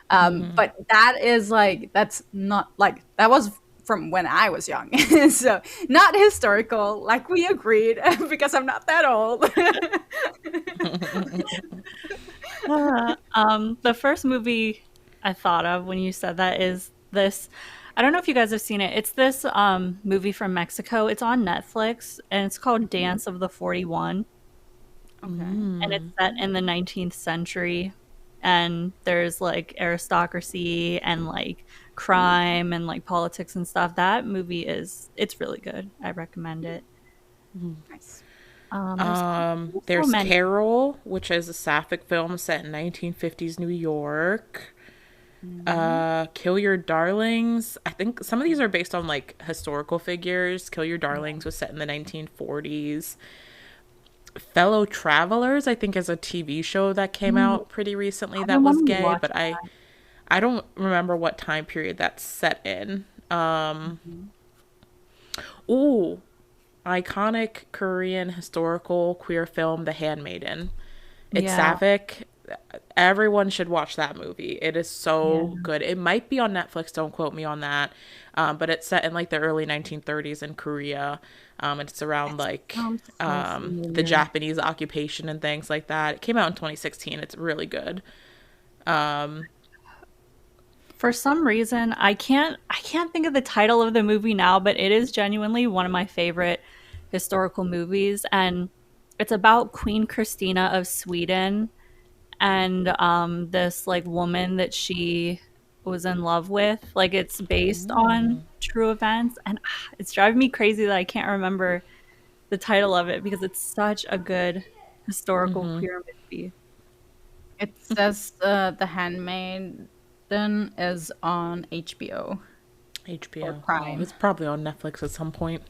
But that is like that's not like that was from when I was young, so not historical, like we agreed, because I'm not that old. The first movie I thought of when you said that is this. I don't know if you guys have seen it. It's this movie from Mexico. It's on Netflix and it's called Dance of the 41. Okay. And it's set in the 19th century. And there's like aristocracy and like crime and like politics and stuff. That movie it's really good. I recommend it. Nice. There's so many. Carol, which is a sapphic film set in 1950s New York. Kill Your Darlings. I think some of these are based on like historical figures. Kill Your Darlings was set in the 1940s. Fellow Travelers, I think, is a TV show that came out pretty recently that was gay, but I don't remember what time period that's set in. Ooh, iconic Korean historical queer film, The Handmaiden. It's sapphic. Everyone should watch that movie. It is so good. It might be on Netflix, don't quote me on that. But it's set in like the early 1930s in Korea. It's around like the Japanese occupation and things like that. It came out in 2016. It's really good. For some reason, I can't think of the title of the movie now, but it is genuinely one of my favorite historical movies, and it's about Queen Christina of Sweden and this like woman that she was in love with. Like it's based on true events, and it's driving me crazy that I can't remember the title of it because it's such a good historical queer movie. It says The Handmaiden is on HBO. Or Prime. Oh, it's probably on Netflix at some point.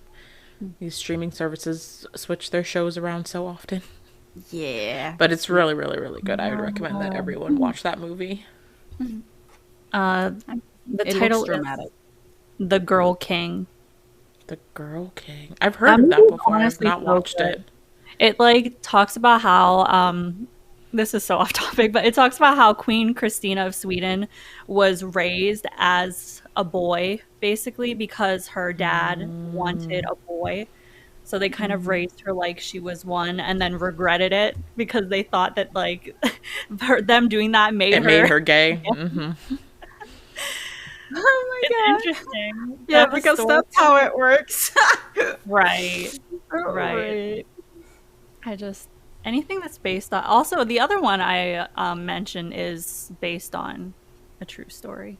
These streaming services switch their shows around so often. Yeah. But it's really, really, really good. I would recommend that everyone watch that movie. The It title looks dramatic. is The Girl King. The Girl King. I've heard of that before. I've not watched it. It like talks about how this is so off topic, but it talks about how Queen Christina of Sweden was raised as a boy, basically, because her dad wanted a boy. So they kind of raised her like she was one, and then regretted it because they thought that like them doing that made her gay. Oh my god! Interesting. Yeah, because that's how it works. Right. Right. I just anything that's based on. Also, the other one I mentioned is based on a true story.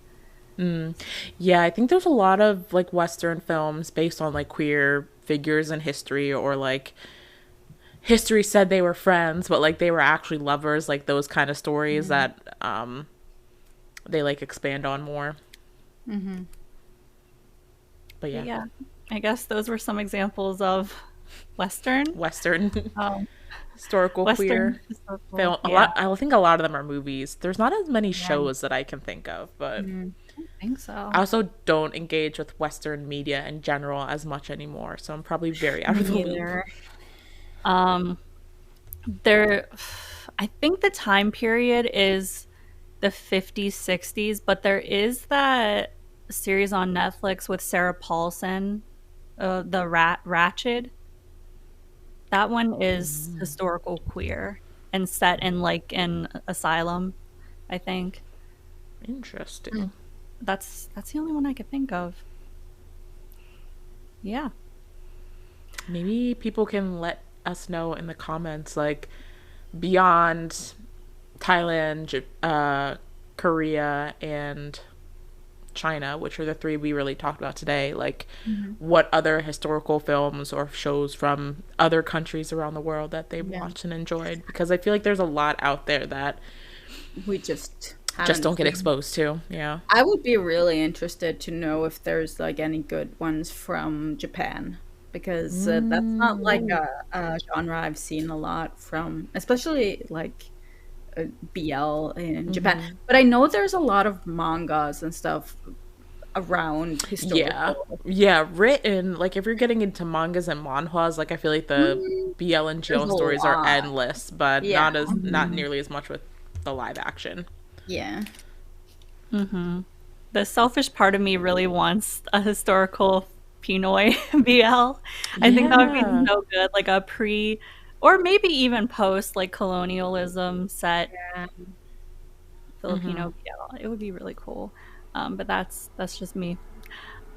Yeah, I think there's a lot of like Western films based on like queer figures in history, or like history said they were friends, but like they were actually lovers. Like those kind of stories that they like expand on more. But yeah, I guess those were some examples of Western historical queer film. I think a lot of them are movies. There's not as many shows that I can think of, but I think so. I also don't engage with Western media in general as much anymore, so I'm probably very out of the loop. I think the time period is the 50s, 60s, but there is that series on Netflix with Sarah Paulson, the Ratched. That one is historical queer and set in like an asylum, I think. Interesting. That's the only one I could think of. Yeah. Maybe people can let us know in the comments, like beyond Thailand, Korea, and China, which are the three we really talked about today, like what other historical films or shows from other countries around the world that they've watched and enjoyed, because I feel like there's a lot out there that we just don't get exposed to. Yeah, I would be really interested to know if there's like any good ones from Japan, because that's not like a genre I've seen a lot from, especially like BL in Japan. But I know there's a lot of mangas and stuff around Yeah. historical. Yeah, written, like if you're getting into mangas and manhwas, like I feel like the BL and There's GL a stories are lot. endless, but Yeah. not nearly as much with the live action. Yeah. The selfish part of me really wants a historical Pinoy BL. I think that would be Yeah. so good, like a pre or maybe even post like colonialism set Yeah. Filipino BL. It would be really cool. But that's just me.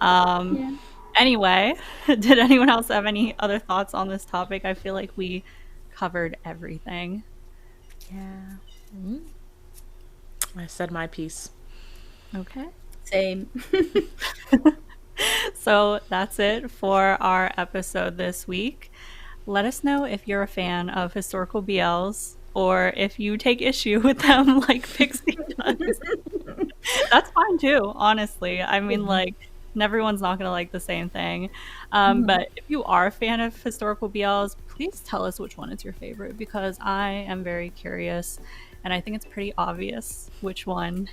Um, Yeah. anyway, did anyone else have any other thoughts on this topic? I feel like we covered everything. Yeah. I said my piece. Okay. Same. So that's it for our episode this week. Let us know if you're a fan of historical BLs or if you take issue with them like Pixie does. That's fine too, honestly. I mean, like, everyone's not going to like the same thing. But if you are a fan of historical BLs, please tell us which one is your favorite because I am very curious. And I think it's pretty obvious which one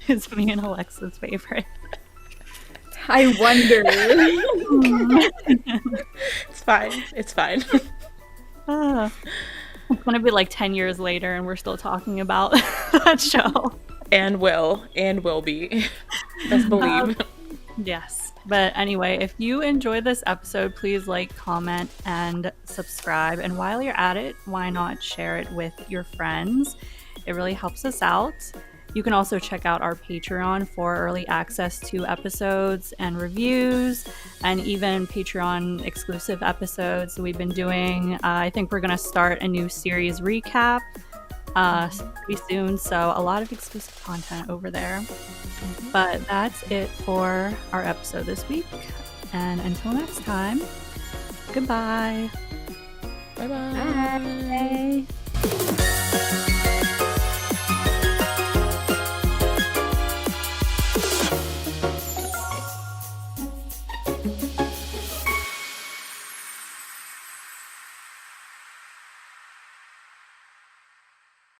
is me and Alexa's favorite. I wonder. It's fine. It's fine. It's going to be like 10 years later and we're still talking about that show. And will be. Best believe. Yes. But anyway, if you enjoyed this episode, please like, comment, and subscribe. And while you're at it, why not share it with your friends? It really helps us out. You can also check out our Patreon for early access to episodes and reviews, and even Patreon exclusive episodes that we've been doing. I think we're going to start a new series recap pretty soon, so a lot of exclusive content over there. But that's it for our episode this week, and until next time, goodbye. Bye-bye. Bye.